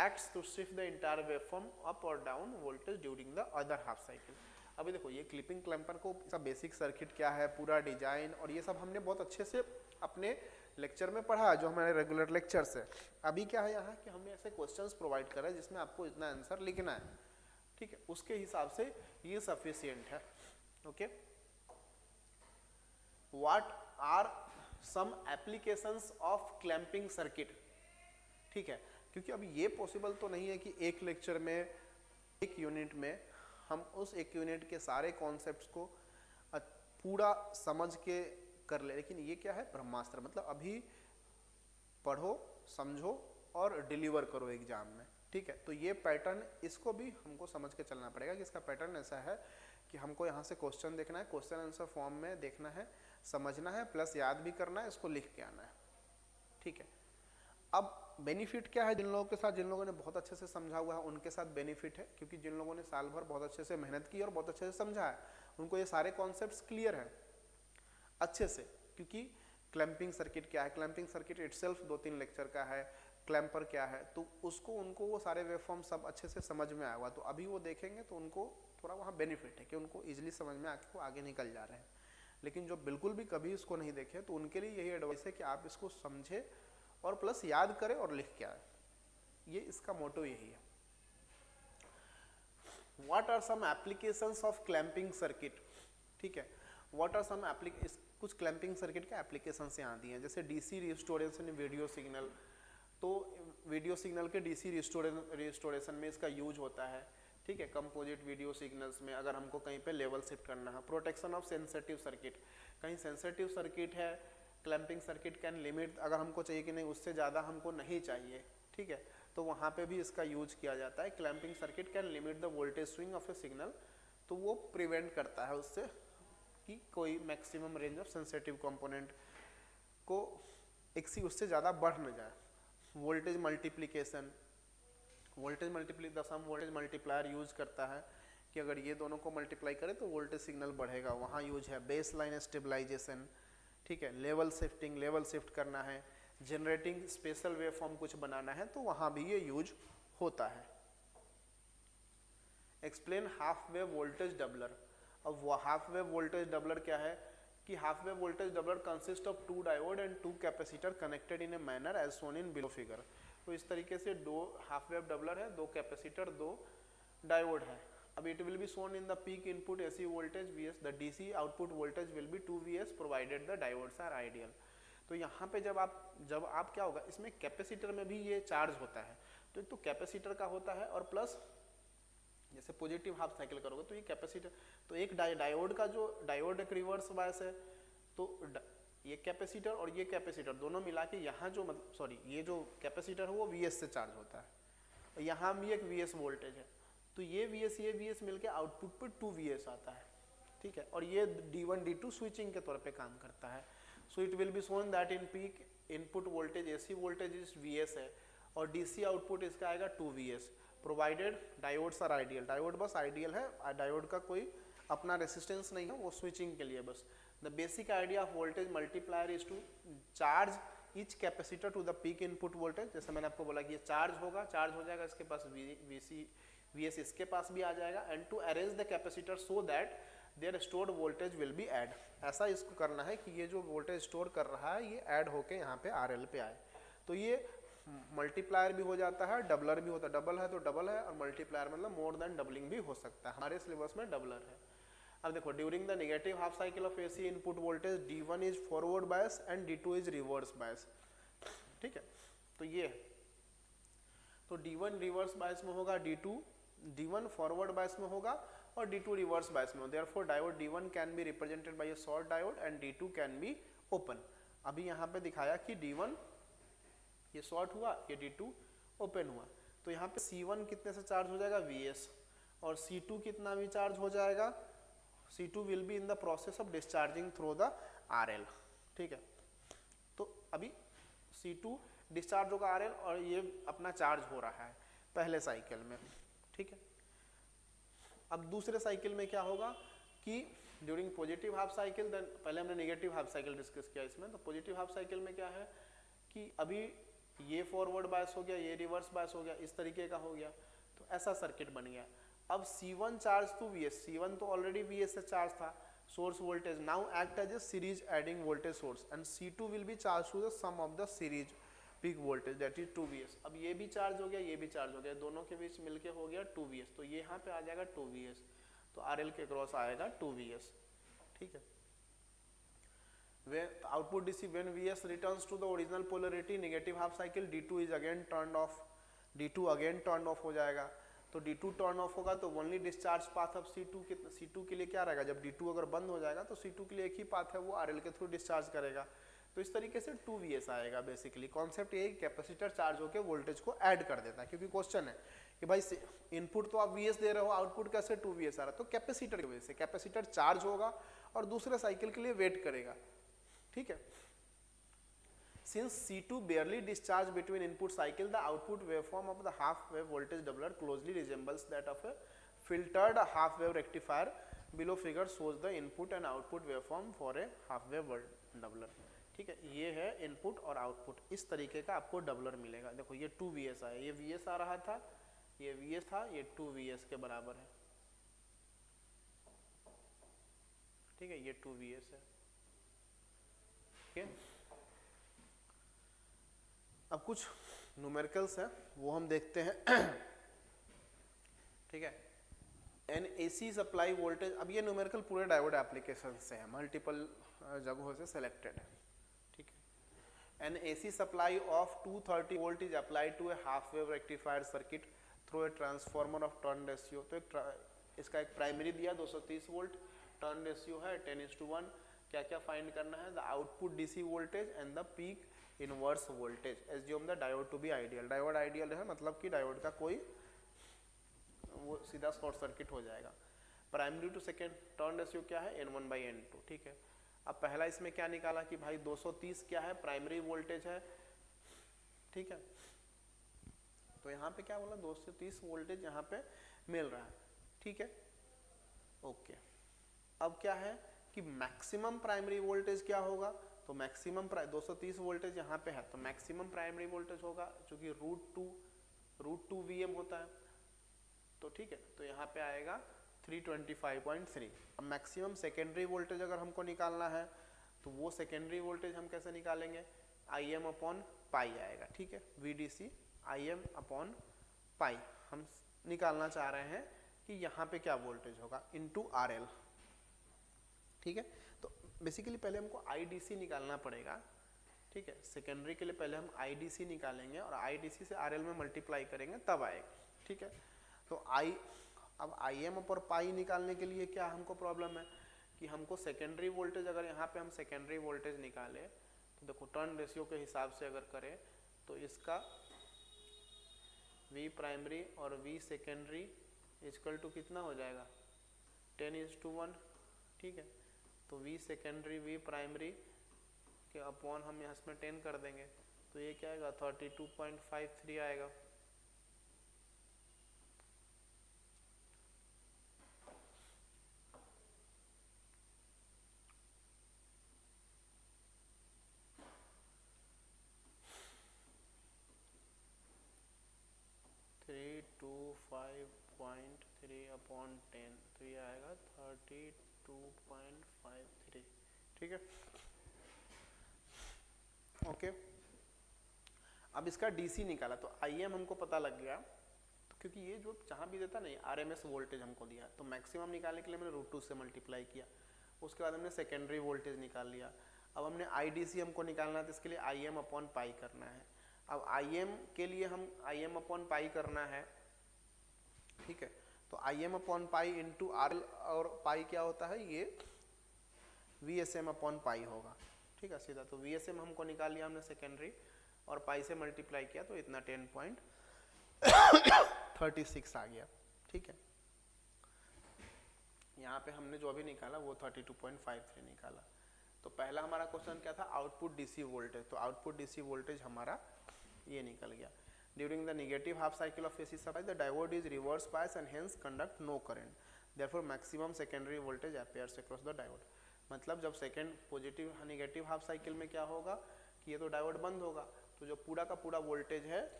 A: acts to shift the entire waveform up or down voltage during the other half cycle. अभी देखो ये clipping clamper को इसका basic circuit क्या है, पूरा design और ये सब हमने बहुत अच्छे से अपने लेक्चर में पढ़ा, जो हमारे रेगुलर लेक्चर से। अभी क्या है यहाँ कि हमने ऐसे क्वेश्चंस प्रोवाइड करा है जिसमें आपको इतना आंसर लिखना है। ठीक है, उसके हिसाब से ये सफिशियंट है। Okay, what are some applications of clamping circuit. ठीक है, क्योंकि अब ये पॉसिबल तो नहीं है कि एक लेक्चर में, एक यूनिट में हम उस एक यूनिट के सारे कॉन्सेप्ट्स को पूरा समझ के कर ले, लेकिन ये क्या है, ब्रह्मास्त्र, मतलब अभी पढ़ो, समझो और डिलीवर करो एग्जाम में। ठीक है, तो ये पैटर्न, इसको भी हमको समझ के चलना पड़ेगा कि इसका पैटर्न ऐसा है कि हमको यहाँ से क्वेश्चन देखना है, क्वेश्चन आंसर फॉर्म में देखना है, समझना है, प्लस याद भी करना है, इसको लिख के आना है। ठीक है, अब बेनिफिट क्या है जिन लोगों के साथ, जिन लोगों ने बहुत अच्छे से समझा हुआ है उनके साथ बेनिफिट है, क्योंकि जिन लोगों ने साल भर बहुत अच्छे से मेहनत की और बहुत अच्छे से समझा है, उनको ये सारे कॉन्सेप्ट्स क्लियर हैं अच्छे से। क्योंकि क्लैंपिंग सर्किट क्या है, क्लैंपिंग सर्किट इटसेल्फ 2-3 लेक्चर का है, क्लैंपर क्या है, तो उसको उनको वो सारे वेवफॉर्म सब अच्छे से समझ में आया हुआ, तो अभी वो देखेंगे तो उनको थोड़ा वहाँ बेनिफिट है कि उनको इजीली समझ में आके वो आगे निकल जा रहे हैं। लेकिन जो बिल्कुल भी कभी इसको नहीं देखे, तो उनके लिए यही एडवाइस है कि आप इसको समझे और प्लस याद करें और लिख के आए, ये इसका मोटो यही है। What are some applications of clamping circuit. ठीक है, व्हाट आर सम कुछ क्लैंपिंग सर्किट के एप्लीकेशंस यहाँ दिए हैं, जैसे डीसी रिस्टोरेशन वीडियो सिग्नल, तो वीडियो सिग्नल के डीसी रिस्टोरेशन में इसका यूज होता है। ठीक है, कंपोजिट वीडियो सिग्नल्स में अगर हमको कहीं पे लेवल शिफ्ट करना है, प्रोटेक्शन ऑफ सेंसिटिव सर्किट, कहीं सेंसिटिव सर्किट है, क्लैंपिंग सर्किट कैन लिमिट, अगर हमको चाहिए कि नहीं उससे ज़्यादा हमको नहीं चाहिए, ठीक है, तो वहाँ पे भी इसका यूज किया जाता है। Clamping circuit can limit the voltage swing of A signal, तो वो प्रिवेंट करता है उससे कि कोई maximum range of sensitive component को उससे ज़्यादा बढ़ न जाए। वोल्टेज मल्टीप्लिकेशन, सम वोल्टेज मल्टीप्लायर यूज करता है कि अगर ये दोनों को मल्टीप्लाई करें तो वोल्टेज सिग्नल बढ़ेगा, वहाँ यूज है। बेस लाइन स्टेबलाइजेशन, ठीक है, लेवल शिफ्टिंग, लेवल शिफ्ट करना है, जनरेटिंग स्पेशल वेव फॉर्म कुछ बनाना है, तो वहाँ भी ये यूज होता है। Explain half wave voltage doubler. अब वो हाफ वेव वोल्टेज डबलर क्या है कि half wave voltage doubler consist of 2 diode and 2 capacitor connected in a manner as shown in below figure. तो इस तरीके से 2 हाफ वेव डबलर है, 2 कैपेसिटर, 2 डायोड है। अब it will be shown in the peak input AC voltage Vs, the DC output voltage will be 2 Vs provided the diodes are ideal. तो यहाँ पे जब आप क्या होगा, इसमें कैपेसिटर में भी ये चार्ज होता है, तो एक तो कैपेसिटर का होता है और प्लस जैसे पॉजिटिव हाफ साइकिल करोगे तो ये कैपेसिटर, तो एक डायोड का जो डायोड एक रिवर्स बायस है, तो ये कैपेसिटर और ये कैपेसिटर दोनों मिला के यहाँ जो मतलब सॉरी ये जो कैपेसिटर है वो Vs से चार्ज होता है, और यहाँ भी एक Vs वोल्टेज है, तो ये Vs मिलके आउटपुट पर 2 Vs आता है। ठीक है, और ये D1 D2 स्विचिंग के तौर पे काम करता है। So it will be shown that in peak input voltage AC voltage is Vs है और DC आउटपुट इसका आएगा 2 Vs provided diodes are ideal. Diode बस आइडियल है, डायोड का कोई अपना रेसिस्टेंस नहीं है, वो स्विचिंग के लिए बस। The basic idea of voltage multiplier is to charge each capacitor to the peak input voltage. जैसे मैंने आपको बोला कि ये चार्ज हो जाएगा, इसके पास Vs इसके पास भी आ जाएगा, and to arrange the capacitor so that their stored voltage will be add. ऐसा इसको करना है कि ये जो वोल्टेज स्टोर कर रहा है ये ऐड होके यहाँ पे RL पे आए, तो ये मल्टीप्लायर भी हो जाता है, डबलर भी होता है। डबल है तो डबल है, और मल्टीप्लायर मतलब मोर देन डबलिंग भी हो सकता है, हमारे सिलेबस में डबलर है। अब देखो, during the negative half cycle of AC input voltage D1 is forward bias and D2 is reverse bias. ठीक है, तो ये तो D1 रिवर्स बायस में होगा, D1 फॉरवर्ड बायस में होगा और D2 रिवर्स बायस में। Therefore diode D1 can be represented by a short diode and D2 can be open. अभी यहाँ पे दिखाया कि D1 ये शॉर्ट हुआ, ये D2 ओपन हुआ, तो यहाँ पे C1 कितने से चार्ज हो जाएगा Vs, और C2 कितना भी चार्ज हो जाएगा, C2 will be in the process of discharging through the RL। ठीक है, तो अभी C2 डिस्चार्ज होगा RL और ये अपना चार्ज हो रहा है पहले साइकिल में। ठीक है, अब दूसरे साइकिल में क्या होगा कि during positive half cycle, then पहले हमने नेगेटिव हाफ साइकिल डिस्कस किया इसमें, तो पॉजिटिव हाफ साइकिल में क्या है कि अभी ये फॉरवर्ड बायस हो गया, ये रिवर्स बायस हो गया, इस तरीके का हो गया, तो ऐसा सर्किट बन गया। अब C1 charge to Vs, C1 तो ऑलरेडी Vs से चार्ज था, source voltage now act as a series adding voltage source, and C2 will be charge to the sum of the series peak voltage that is 2 Vs। अब ये भी charge हो गया, ये भी चार्ज हो गया, दोनों के बीच मिलके हो गया 2 Vs, तो ये यहाँ पे आ जाएगा 2 Vs, तो RL के क्रॉस आएगा 2 Vs। ठीक है, when output DC when Vs returns to the original polarity negative half cycle D2 is again turned off, D2 again turned off हो जाएगा। तो D2 टर्न ऑफ होगा तो ओनली डिस्चार्ज पाथ अब C2 के लिए क्या रहेगा, जब D2 अगर बंद हो जाएगा तो C2 के लिए एक ही पाथ है, वो RL के थ्रू डिस्चार्ज करेगा। तो इस तरीके से 2Vs आएगा। बेसिकली कॉन्सेप्ट ये है कि कैपेसिटर चार्ज होकर वोल्टेज को ऐड कर देता है, क्योंकि क्वेश्चन है कि भाई इनपुट तो आप Vs दे रहे हो, आउटपुट कैसे 2Vs आ रहा है, तो कैपेसिटर की वजह से कैपेसिटर चार्ज होगा और दूसरे साइकिल के लिए वेट करेगा। ठीक है, since C2 barely discharge between input cycle, the output waveform of the half wave voltage doubler closely resembles that of a filtered half wave rectifier. Below figure shows the input and output waveform for a half wave doubler. ठीक है, ये है input और output, इस तरीके का आपको doubler मिलेगा। देखो ये 2Vs आया, ये Vs आ रहा था, ये Vs था, ये 2Vs के बराबर है। ठीक है, ये 2Vs है। ठीक है, अब कुछ न्यूमेरिकल्स है वो हम देखते हैं। ठीक है, एन AC सप्लाई वोल्टेज, अब ये न्यूमेरिकल पूरे डायोड एप्लीकेशन से है, मल्टीपल जगहों से सिलेक्टेड है। ठीक है, an AC supply of 230 volt is applied to a half wave rectifier circuit through a transformer of turn ratio. तो इसका एक प्राइमरी दिया 230 वोल्ट, टर्न रेशियो है 10:1। क्या क्या फाइंड करना है, the output DC voltage and the peak inverse voltage. Assume the diode to be ideal, diode ideal है मतलब कि डायोड का कोई वो सीधा शॉर्ट सर्किट हो जाएगा। Primary to second turn ratio क्या है, N1/N2। ठीक है, अब पहला इसमें क्या निकाला कि भाई 230 क्या है, प्राइमरी वोल्टेज है। ठीक है, तो यहाँ पे क्या बोला, 230 वोल्टेज यहाँ पे मिल रहा है। ठीक है, ओके, अब क्या है कि मैक्सिमम प्राइमरी वोल्टेज क्या होगा, तो मैक्सिमम 230 वोल्टेज यहाँ पे है, तो मैक्सिमम प्राइमरी वोल्टेज होगा चूंकि √2 VM होता है। तो ठीक है, तो यहाँ पे आएगा 325.3। अब मैक्सिमम सेकेंडरी वोल्टेज अगर हमको निकालना है तो वो सेकेंडरी वोल्टेज हम कैसे निकालेंगे, Im/π आएगा। ठीक है, VDC Im/π हम निकालना चाह रहे हैं कि यहाँ पे क्या वोल्टेज होगा इनटू RL। ठीक है, तो बेसिकली पहले हमको IDC निकालना पड़ेगा। ठीक है, सेकेंडरी के लिए पहले हम IDC निकालेंगे और IDC से RL में मल्टीप्लाई करेंगे तब आएगा। ठीक है, तो अब Im/π निकालने के लिए क्या हमको प्रॉब्लम है कि हमको सेकेंडरी वोल्टेज, अगर यहाँ पे हम सेकेंडरी वोल्टेज निकाले तो देखो टर्न रेशियो के हिसाब से अगर करें तो इसका V प्राइमरी और V सेकेंडरी इक्वल टू कितना हो जाएगा, 10:1। ठीक है, तो V सेकेंडरी V प्राइमरी के अपॉन हम यहाँ इसमें 10 कर देंगे तो ये क्या आएगा, 32.53 आएगा। अपॉन 10 तो ये आएगा 32.53। ठीक है, ओके, अब इसका DC निकाला तो Im हमको पता लग गया, तो क्योंकि ये जो जहाँ भी देता नहीं RMS वोल्टेज हमको दिया, तो मैक्सिमम निकालने के लिए मैंने √2 से मल्टीप्लाई किया। उसके बाद हमने सेकेंडरी वोल्टेज निकाल लिया। अब हमने IDC हमको निकालना है तो इसके लिए Im/π करना है। अब Im के लिए हम Im/π करना है। ठीक है, तो Im/π इंटू RL और पाई क्या होता है, ये VSM/π होगा। ठीक है, सीधा तो VSM हमको निकाल लिया हमने सेकेंडरी और पाई से मल्टीप्लाई किया तो इतना 10.36 आ गया। ठीक है, यहाँ पे हमने जो अभी निकाला वो 32.53 निकाला। तो पहला हमारा क्वेश्चन क्या था, आउटपुट DC वोल्टेज, तो आउटपुट DC वोल्टेज हमारा ये निकल गया। During the negative half cycle of AC supply, the diode is reverse bias and hence conduct no current. Therefore, maximum secondary voltage appears across the diode. मतलब जब second positive negative half cycle में क्या होगा कि ये तो diode बंद होगा, तो जो पूरा का पूरा वोल्टेज है,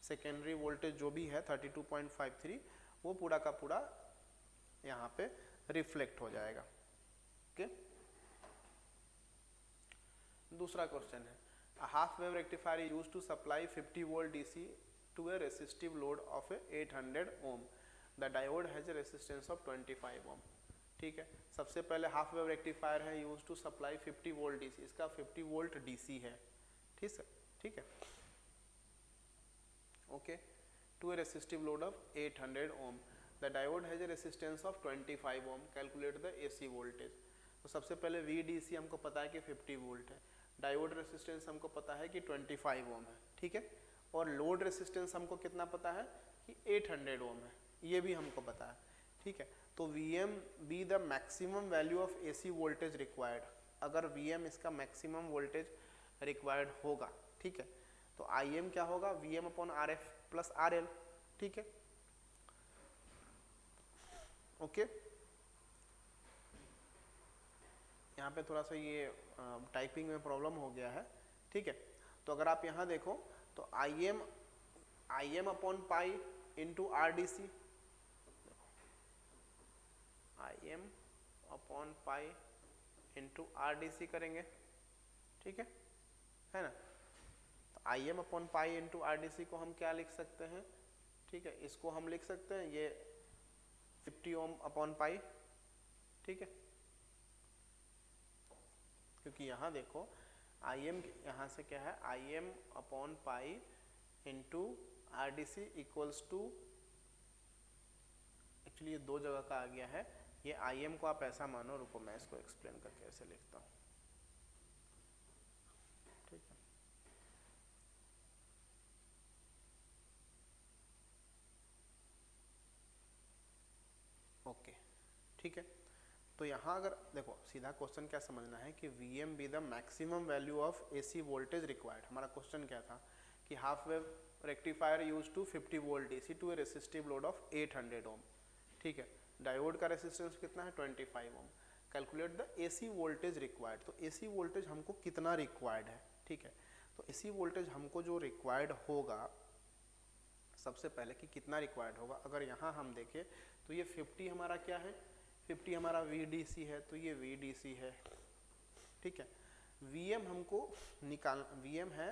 A: सेकेंडरी वोल्टेज जो भी है 32.53, वो पूरा का पूरा यहाँ पे रिफ्लेक्ट हो जाएगा। ओके, दूसरा क्वेश्चन है, a half wave rectifier is used to supply 50 volt DC to a resistive load of 800 ohm. The diode has a resistance of 25 ohm. ठीक है। सबसे पहले हाफ वेव रेक्टिफायर है use to supply 50 volt DC, इसका 50 volt DC है, ठीक है okay, to a resistive load of 800 ohm. The diode has a resistance of 25 ohm, calculate the AC voltage. तो सबसे पहले VDC हमको पता है कि 50 वोल्ट है, डायोड रेसिस्टेंस हमको पता है कि 25 ओम है, ठीक है, और लोड रेसिस्टेंस हमको कितना पता है कि 800 ओम है, ये भी हमको पता है, ठीक है। तो Vm be the maximum value of AC voltage required, अगर Vm इसका मैक्सिमम वोल्टेज रिक्वायर्ड होगा, ठीक है, तो Im क्या होगा, Vm upon RF plus RL, ठीक है ओके। यहाँ पे थोड़ा सा ये टाइपिंग में प्रॉब्लम हो गया है, ठीक है। तो अगर आप यहाँ देखो तो Im upon pi into RDC, Im upon pi into RDC करेंगे, ठीक है ना। तो Im upon pi into RDC को हम क्या लिख सकते हैं, ठीक है, इसको हम लिख सकते हैं ये 50 ओम अपॉन पाई, ठीक है, क्योंकि यहाँ देखो Im यहाँ से क्या है, Im upon pi into RDC equals to, actually ये दो जगह का आ गया है, ये Im को आप ऐसा मानो, रुको मैं इसको एक्सप्लेन करके ऐसे लिखता हूँ, ठीक है। ओके, ठीक है। तो यहाँ अगर देखो सीधा क्वेश्चन क्या समझना है कि Vm be the maximum value of AC voltage required. हमारा क्वेश्चन क्या था कि half wave rectifier use to 50 volt DC to a resistive load of 800 ohm, ठीक है, डायोड का रेसिस्टेंस कितना है 25 ohm, calculate the AC voltage required. तो AC वोल्टेज हमको कितना रिक्वायर्ड है, ठीक है, तो AC वोल्टेज हमको जो रिक्वायर्ड होगा, सबसे पहले कि कितना रिक्वायर्ड होगा, अगर यहाँ हम देखें तो ये 50 हमारा क्या है, 50 हमारा VDC है, तो ये VDC है, ठीक है। Vm हमको निकाल, Vm है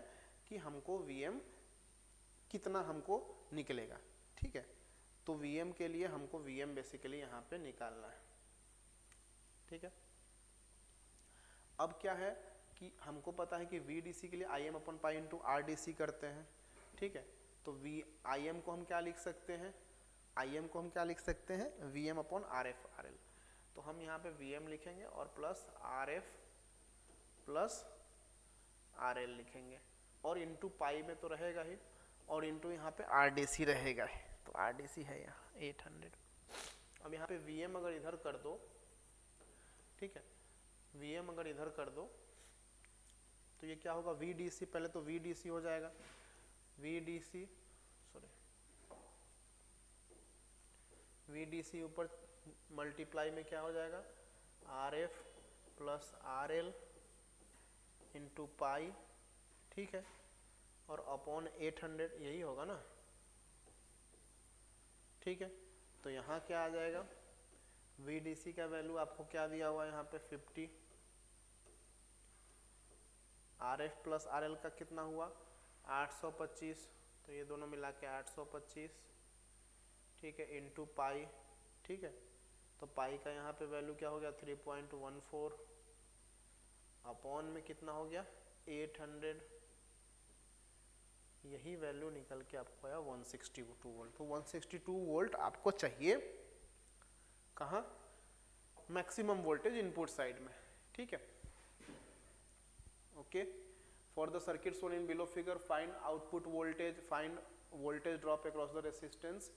A: कि हमको Vm कितना हमको निकलेगा, ठीक है, तो Vm के लिए हमको Vm बेसिकली यहाँ पे निकालना है, ठीक है। अब क्या है कि हमको पता है कि VDC के लिए Im अपन पाई इंटू RDC करते हैं, ठीक है, तो Im को हम क्या लिख सकते हैं, Im को हम क्या लिख सकते हैं, Vm अपॉन RF RL। तो हम यहाँ पे Vm लिखेंगे और प्लस RF प्लस RL लिखेंगे, और इंटू पाई में तो रहेगा ही, और इंटू यहाँ पे RDC रहेगा ही, तो RDC है यहाँ 800। अब यहाँ पे Vm अगर इधर कर दो, ठीक है, Vm अगर इधर कर दो तो ये क्या होगा, VDC, पहले तो VDC हो जाएगा, VDC ऊपर मल्टीप्लाई में क्या हो जाएगा, RF plus RL into pi, ठीक है, और अपॉन 800, यही होगा ना, ठीक है। तो यहाँ क्या आ जाएगा, VDC का वैल्यू आपको क्या दिया हुआ है यहाँ पे 50, RF प्लस RL का कितना हुआ 825, तो ये दोनों मिला के 825, ठीक है, इंटू पाई, ठीक है, तो पाई का यहाँ पे वैल्यू क्या हो गया 3.14, अपॉन में कितना हो गया 800, यही वैल्यू निकल के आपको आया 162 वोल्ट। तो 162 वोल्ट आपको चाहिए कहाँ, मैक्सिमम वोल्टेज इनपुट साइड में, ठीक है okay. For the circuit shown in below figure find output voltage, find voltage drop across the resistance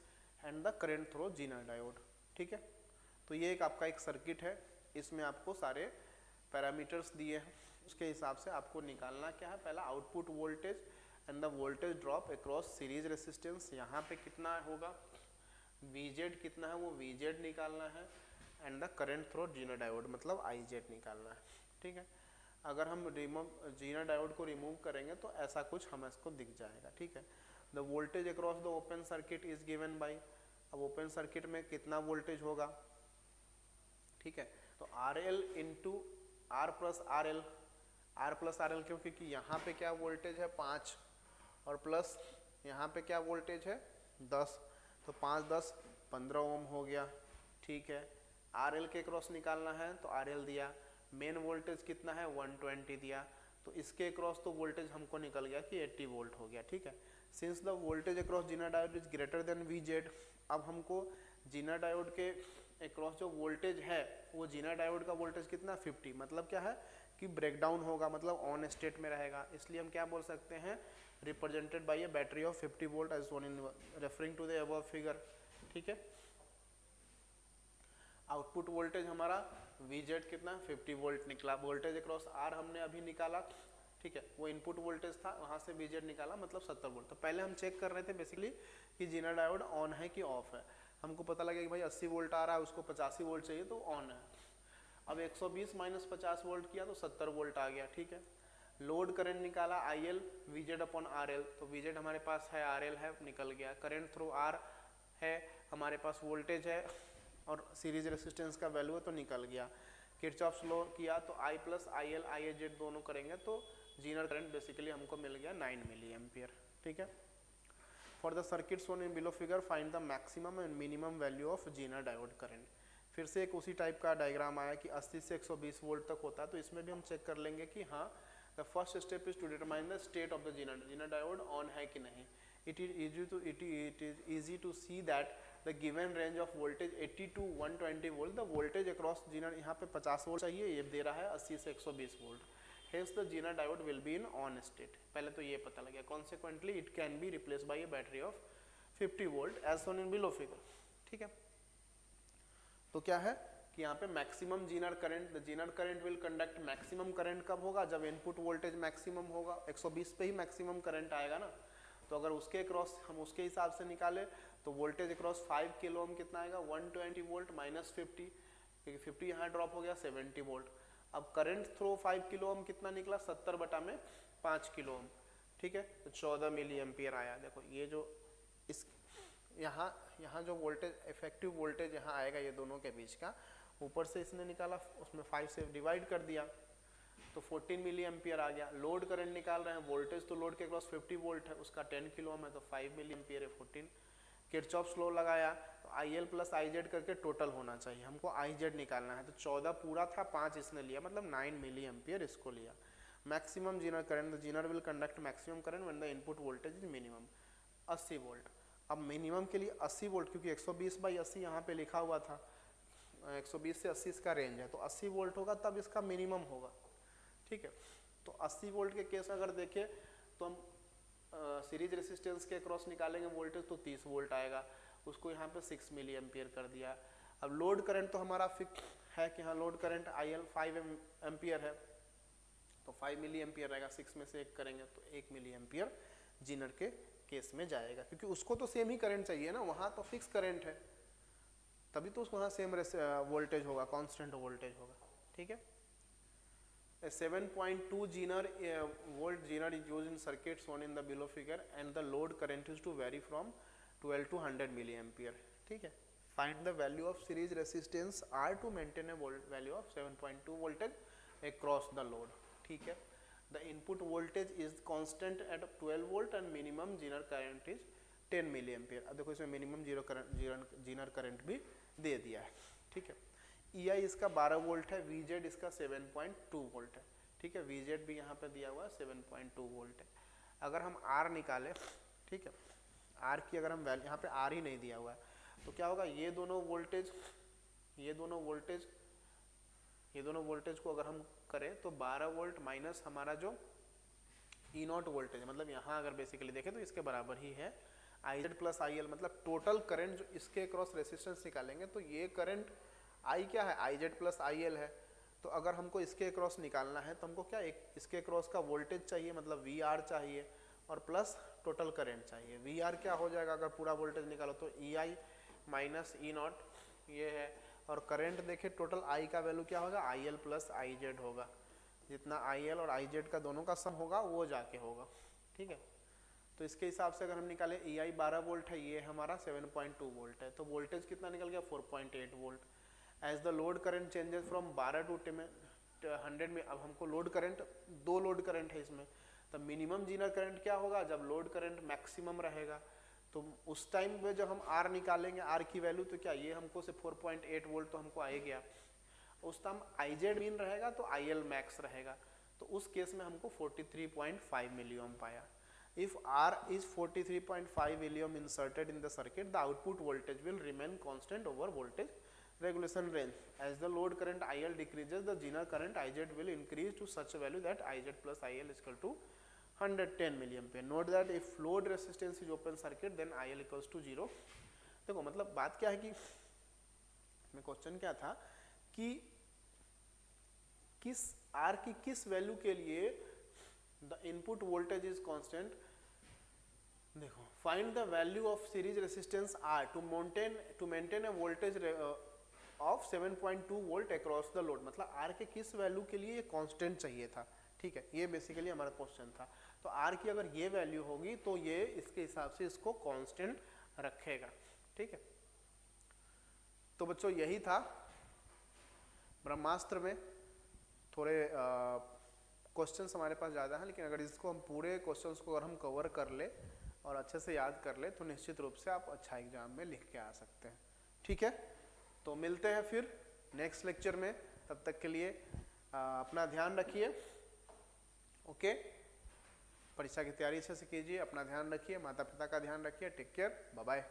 A: and the current through zener diode, ठीक है। तो ये एक आपका एक सर्किट है, इसमें आपको सारे पैरामीटर्स दिए हैं, उसके हिसाब से आपको निकालना क्या है, पहला output voltage and the voltage drop across series resistance, यहाँ पे कितना होगा VZ कितना है वो VZ निकालना है, and the current through zener diode मतलब IZ निकालना है, ठीक है। अगर हम जीना डायोड को रिमूव करेंगे तो ऐसा कुछ हमें इसको दिख जाएगा, ठीक है। The voltage across the open circuit is given by, अब ओपन सर्किट में कितना वोल्टेज होगा, ठीक है, तो RL into R plus RL क्यों, क्योंकि यहाँ पे क्या वोल्टेज है 5 और प्लस यहाँ पे क्या वोल्टेज है 10, तो 5 10 15 ओम हो गया, ठीक है, RL के क्रॉस निकालना है तो RL दिया, मेन वोल्टेज कितना है 120 दिया, तो इसके क्रॉस तो वोल्टेज हमको निकल गया कि 80 वोल्ट हो गया, ठीक है। Since the voltage across zener diode is greater than VZ, अब हमको जीना डायोड के अक्रॉस जो वोल्टेज है वो जीना डायोड का वोल्टेज कितना 50, मतलब क्या है कि ब्रेकडाउन होगा, मतलब ऑन स्टेट में रहेगा, इसलिए हम क्या बोल सकते हैं represented by a battery of 50 volt as shown in referring to the above figure, ठीक है। आउटपुट वोल्टेज हमारा VZ कितना 50 वोल्ट निकला, वोल्टेज अक्रॉस R हमने अभी निकाला, ठीक है, वो इनपुट वोल्टेज था, वहाँ से VZ निकाला मतलब 70 वोल्ट। तो पहले हम चेक कर रहे थे बेसिकली कि जीना डायोड ऑन है कि ऑफ है, हमको पता लगा कि भाई 80 वोल्ट आ रहा है, उसको 85 वोल्ट चाहिए तो ऑन है। अब 120 माइनस 50 वोल्ट किया तो 70 वोल्ट आ गया, ठीक है। लोड करंट निकाला IL VZ अपॉन RL, तो VZ हमारे पास है, RL है, निकल गया। करंट थ्रू R है, हमारे पास वोल्टेज है और सीरीज रेसिस्टेंस का वैल्यू है तो निकल गया। किरचॉफ्स लॉ किया तो I प्लस IL IZ दोनों करेंगे तो जीनर करंट बेसिकली हमको मिल गया 9 मिली एम्पियर, ठीक है। For the circuit shown in below figure find the maximum and minimum value of Zener diode current. फिर से एक उसी टाइप का डायग्राम आया कि 80 से 120 वोल्ट तक होता है, तो इसमें भी हम चेक कर लेंगे कि हाँ the first step is to determine the state of the Zener diode on है कि नहीं। It is easy to see that the given range of voltage 80 to 120 volt, the voltage across zener यहाँ पे 50 volt चाहिए, ये दे रहा है 80 से 120 volt, hence the Zener diode will be in on state। पहले तो ये पता लग गया। Consequently it can be replaced by a battery of 50 volt as shown in below figure, ठीक है। तो क्या है कि यहाँ पे maximum Zener current, the Zener current will conduct, maximum current कब होगा जब इनपुट वोल्टेज मैक्सिमम होगा, 120 पे ही मैक्सिमम करंट आएगा ना, तो अगर उसके क्रॉस हम उसके हिसाब से निकाले तो वोल्टेज अक्रॉस 5 किलो ओम कितना आएगा 120 वोल्ट माइनस 50, क्योंकि 50 यहाँ ड्रॉप हो गया 70 वोल्ट। अब करंट थ्रू 5 किलो ओम कितना निकला 70 बटा में 5 किलो ओम, ठीक है, तो 14 मिली एम्पियर आया। देखो ये जो इस यहाँ जो वोल्टेज इफेक्टिव वोल्टेज यहाँ आएगा ये दोनों के बीच का, ऊपर से इसने निकाला, उसमें 5 से डिवाइड कर दिया तो 14 मिली एम्पियर आ गया। लोड करंट निकाल रहे हैं, वोल्टेज तो लोड के क्रॉस 50 वोल्ट है, उसका 10 किलो ओम है तो 5 मिली एम्पियर है 14। किरचॉफ्स लॉ लगाया तो IL प्लस IZ करके टोटल होना चाहिए, हमको IZ निकालना है, तो 14 पूरा था, 5 इसने लिया, मतलब 9 मिली एम्पियर इसको लिया। Maximum Zener current, the Zener will conduct maximum current when the input voltage is minimum 80 volt. अब मिनिमम के लिए 80 वोल्ट, क्योंकि 120/80 यहाँ पे लिखा हुआ था, 120 से 80 इसका रेंज है, तो 80 वोल्ट होगा तब इसका मिनिमम होगा, ठीक है। तो 80 वोल्ट के केस अगर देखें तो हम सीरीज रेसिस्टेंस के क्रॉस निकालेंगे वोल्टेज तो 30 वोल्ट आएगा, उसको यहाँ पे 6 मिली एम्पियर कर दिया। अब लोड करंट तो हमारा फिक्स है कि हाँ लोड करंट IL 5 एम्पियर है, तो 5 मिली एम्पियर रहेगा, 6 में से 1 करेंगे तो 1 मिली एम्पियर जीनर के केस में जाएगा, क्योंकि उसको तो सेम ही करंट चाहिए ना, वहाँ तो फिक्स करंट है, तभी तो वहाँ सेम वोल्टेज होगा, कॉन्स्टेंट वोल्टेज होगा, ठीक है। A 7.2 Zener volt Zener is used in circuit shown in the below figure and the load current is to vary from 12 to 100 milliampere, ठीक है। Find the value of series resistance R to maintain a value of 7.2 voltage across the load, ठीक है। The input voltage is constant at 12 volt and minimum Zener current is 10 milliampere। अब देखो इसमें minimum Zener current भी दे दिया है, ठीक है। EI इसका 12 वोल्ट है, VZ इसका 7.2 वोल्ट है, ठीक है। VZ भी यहाँ पे दिया हुआ है 7.2 वोल्ट है। अगर हम R निकालें, ठीक है, R की अगर हम वैल्यू, यहाँ पे R ही नहीं दिया हुआ है, तो क्या होगा ये दोनों वोल्टेज को अगर हम करें तो 12 वोल्ट माइनस हमारा जो E0 वोल्टेज, मतलब यहाँ अगर बेसिकली देखें तो इसके बराबर ही है IZ प्लस IL, मतलब टोटल करंट जो इसके क्रॉस रेसिस्टेंस निकालेंगे तो ये करंट I क्या है IZ प्लस IL है, तो अगर हमको इसके क्रॉस निकालना है तो हमको क्या एक इसके क्रॉस का वोल्टेज चाहिए, मतलब VR चाहिए, और प्लस टोटल करंट चाहिए। VR क्या हो जाएगा अगर पूरा वोल्टेज निकालो तो EI माइनस E0 ये है, और करंट देखे टोटल I का वैल्यू क्या होगा IL प्लस IZ होगा, जितना IL और IZ का दोनों का सम होगा वो जाके होगा, ठीक है। तो इसके हिसाब से अगर हम निकाले EI 12 वोल्ट है, ये हमारा 7.2 वोल्ट है, तो वोल्टेज कितना निकल गया 4.8 volt. As the load current changes from 12 to 100 में, अब हमको लोड करंट, 2 लोड करंट है इसमें, तो मिनिमम जीनर करंट क्या होगा जब लोड करंट मैक्सिमम रहेगा, तो उस टाइम पे जब हम R निकालेंगे, R की वैल्यू, तो क्या ये हमको से 4.8 वोल्ट तो हमको आ ही गया। उस टाइम IZ मीन रहेगा तो IL मैक्स रहेगा, तो उस केस में हमको 43.5 मिली ओम पाया। If R is 43.5 milliohm inserted in the circuit, the output voltage will remain constant over voltage regulation range. As the load current IL decreases, the zener current IZ will increase to such a value that IZ plus IL is equal to 110 milliampere. Note that if load resistance is open circuit, then IL equals to 0. देखो मतलब बात क्या है कि मैं question क्या था कि किस R की किस वैल्यू के लिए the input voltage is constant। देखो, find the value of series resistance R to maintain a voltage of 7.2 volt across the load। मतलब R के किस वैल्यू के लिए ये कांस्टेंट चाहिए था, ठीक है, ये बेसिकली हमारा क्वेश्चन था। तो R की अगर ये वैल्यू होगी तो ये इसके हिसाब से इसको कांस्टेंट रखेगा, ठीक है। तो बच्चों यही था ब्रह्मास्त्र में। थोड़े क्वेश्चंस हमारे पास ज़्यादा हैं, लेकिन अगर इसको हम पूरे क्वेश्चंस को अगर हम कवर कर ले और अच्छे से याद कर ले तो निश्चित रूप से आप अच्छा एग्जाम में लिख के आ सकते हैं, ठीक है। तो मिलते हैं फिर नेक्स्ट लेक्चर में, तब तक के लिए अपना ध्यान रखिए, ओके। परीक्षा की तैयारी अच्छे से कीजिए, अपना ध्यान रखिए, माता पिता का ध्यान रखिए, टेक केयर, बाय बाय।